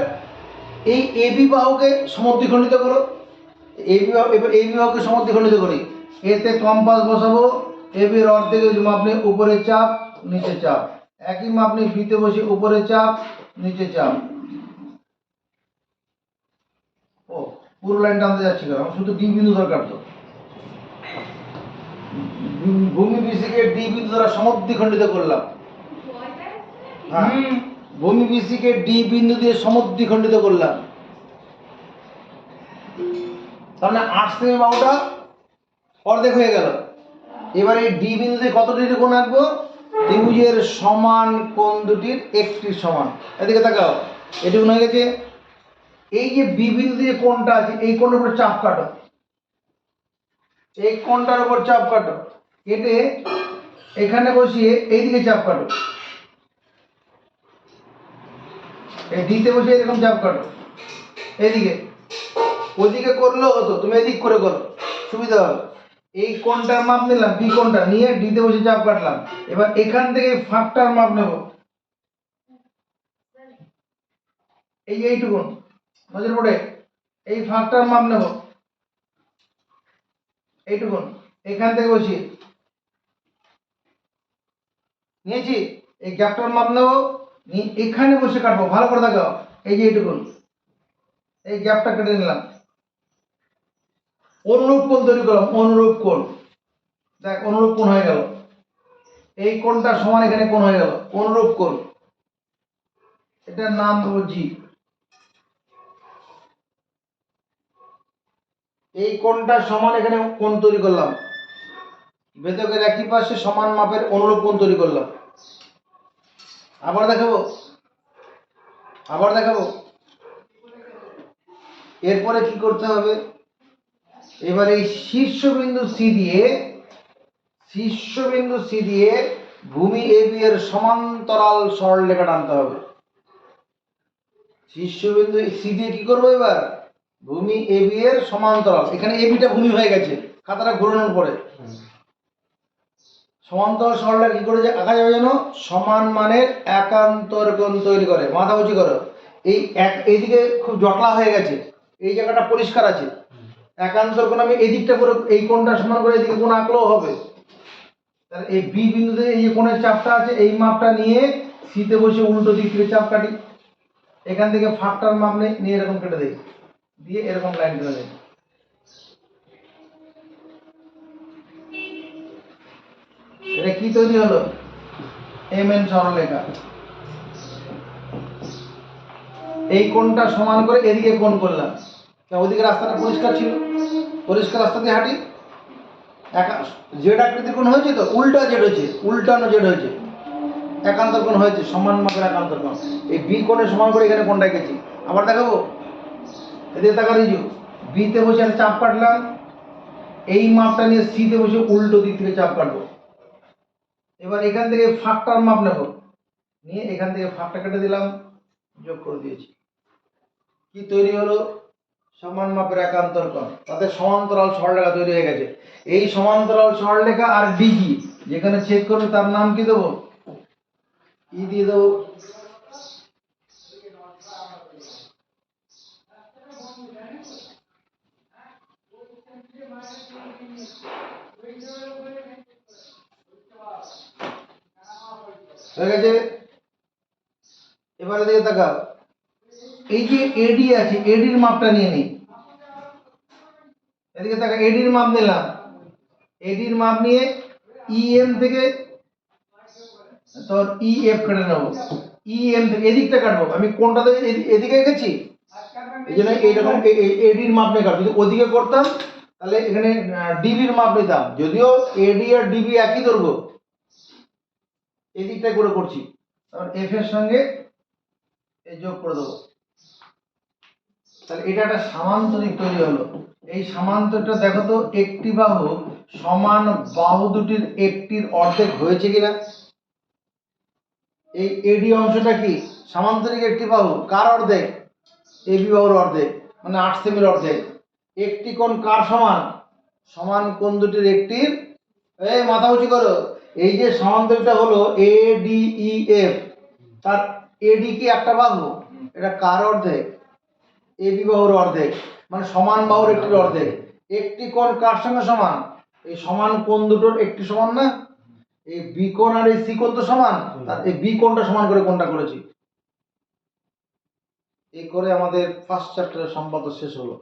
এই এবি বাহুকে সমদ্বিখণ্ডিত করো। এবি বাহু, এবার এবি বাহুকে সমদ্বিখণ্ডিত করি। এতে কম্পাস বসাবো, এবির অর্ধেকের মাপ নিয়ে উপরে চাপ নিচে চাপ, একই মাপ নিয়ে বিতে বসে উপরে চাপ নিচে চাপ। ও, পুরো লাইন টানতে যাচ্ছি কেন? আমার শুধু ডি বিন্দু দরকার। তো ভূমি বিসিকে ডি বিন্দু দ্বারা সমদ্বিখণ্ডিত করলাম। হ্যাঁ, ভূমি বিসিকে ডি বিন্দু দিয়ে সমদ্বিখণ্ডিত করলাম। তার মানে 8 সেমি বাহুটা অর্ধেক হয়ে গেল। এবার এই ডি বিন্দু দিয়ে কত ডিগ্রি কোণ আঁকবো? ত্রিভুজের সমান কোণ দুটির একটির সমান। এদিকে তাকাও, এটুকু হয়ে গেছে। এই যে বি বিন্দু দিয়ে কোণটা আছে, এই কোণের উপর চাপ কাটো, এই কোণটার উপর চাপ কাটো, কেটে এখানে বসিয়ে এইদিকে চাপ কাটো, এই ডিতে বসে এরকম চাপ কাটো এইদিকে। ওইদিকে করলেও হতো, তুমি এদিক করে করো, সুবিধা হবে। এই কোণটার মাপ নিলাম, বি কোণটা নিয়ে ডিতে বসে চাপ কাটলাম। এবার এখান থেকে ফাঁকটার মাপ নেব, এই যে এইটুকুন নজর পড়ে, এই ফাঁকটার মাপ নেব এইটুকুন, এখান থেকে বসিয়ে নিয়েছি। এই গ্যাপটার মাপ নেব, এখানে বসে কাটবো, ভালো করে দেখাও। এই যে এইটুকুন, এই গ্যাপটা কেটে নিলাম, অনুরূপ কোণ তৈরি করলাম, অনুরূপ কোণ। দেখ, অনুরূপ কোণ হয়ে গেল, এই কোণটা সমান এখানে কোণ হয়ে গেল, অনুরূপ কোণ। এটার নাম দেবো জি। এই কোণটা সমান এখানে কোণ তৈরি করলাম, ভেদকের একই পাশে সমান মাপের অনুরূপ কোণ তৈরি করলাম। আবার দেখাবো, আবার দেখাবো। এরপরে কি করতে হবে? এবার এই শীর্ষবিন্দু সি দিয়ে ভূমি এবি এর সমান্তরাল সরলরেখা টানতে হবে। শীর্ষবিন্দু সি দিয়ে কি করবো? এবার ভূমি এবি এর সমান্তরাল, এখানে এবিটা ভূমি হয়ে গেছে, খাতাটা ঘোরানোর পরে সমান্তরাল সরলরেখা কি করে আঁকা যাবে যেন? সমান মানের একান্তর কোণ তৈরি করে। মাথা উঁচু করো। এইদিকে খুব জটলা হয়ে গেছে, এই জায়গাটা পরিষ্কার আছে। একান্তর কোণ আমি এই দিকটা করে, এই কোণটা সমান করে এদিকে কোণ আঁকলেও হবে। তাহলে এই বি বিন্দুতে এই যে কোণের চাপটা আছে, এই মাপটা নিয়ে সিতে বসে উল্টো দিক থেকে চাপ কাটি, এখান থেকে ফাঁকটার মাপ নিয়ে এরকম কেটে দেই, দিয়ে এরকম লাইন কেটে দেই। এটা কি তৈরি হলো? এম এন সরলরেখা। এই কোণটা সমান করে এদিকে কোণ করলাম, ওদিকে রাস্তাটা পরিষ্কার ছিল, পরিষ্কার রাস্তা দিয়ে হাঁটি, জেড আকৃতির কোণ হয়েছে তো, উল্টা জেড হয়েছে, উল্টানো জেড হয়েছে, একান্তর কোণ হয়েছে, সমান মাপের একান্তর কোণ। এই বি কোণে সমান করে এখানে কোণটা এঁকেছি। আবার দেখাবো, এদিকে তাকা দিয়েছো, বিতে বসে একটা চাপ কাটলাম, এই মাপটা নিয়ে সিতে বসে উল্টো দিক থেকে চাপ কাটবো। এবার এখান থেকে ফাঁকটার মাপ নেব, নিয়ে এখান থেকে ফাঁকটা কেটে দিলাম, যোগ করে দিয়েছি। কি তৈরি হলো? সমান মাপের একান্তর কোণ, তাতে সমান্তরাল সরলরেখা তৈরি হয়ে গেছে। এই সমান্তরাল সরলরেখা আর ডিজি যেখানে চেক করবে তার নাম কি দেবো? ই দিয়ে দেবো। হয়ে গেছে। এবারে দিকে তাকাও, এই যে এডি আছে, এডির মাপটা নিয়ে নিই। এদিকে তাকা, এডির মাপ নিলাম, এডির মাপ নিয়ে ইএম থেকে তোর ইএফ কেটে নেবো, ইএম থেকে এদিকটা কাটবো। আমি কোনটাতে এদিকে গেছি, এই জন্য এইরকম এডির মাপ নিয়ে কাটবো। যদি ওদিকে করতাম তাহলে এখানে ডিবির মাপ নিতাম, যদিও এডি আর ডিবি একই দৈর্ঘ্য, এদিকটা করে করছি। তারপর এফ এর সঙ্গে এই যোগ করে দেবো, তাহলে এটা একটা সামান্তরিক তৈরি হলো। এই সামান্তরটা দেখো তো, একটি বাহু সমান বাহু দুটির একটির অর্ধেক হয়েছে কিনা। এই এডি অংশটা কি সামান্তরিক একটি বাহু, কার অর্ধেক? এবি বাহুর অর্ধেক, মানে 8 সেমির অর্ধেক। একটি কোণ কার সমান? সমান কোণ দুটির একটির, এই মাথা উঁচু করো, এই যে সমান্তরিকটা হলো এডিইএফ, তার এডি কি একটা বাহু, এটা কার অর্ধেক? এবি বাহুর অর্ধেক, মানে সমান বাহুর একটির অর্ধেক। একটি কোণ কার সঙ্গে সমান? এই সমান কোণ দুটোর একটি সমান না, এই বি কোণ আর এই সি কোণ তো সমান, আর এই বি কোণটা সমান করে কোণটা করেছি। এই করে আমাদের ফার্স্ট চ্যাপ্টারের সম্পাদক শেষ হলো।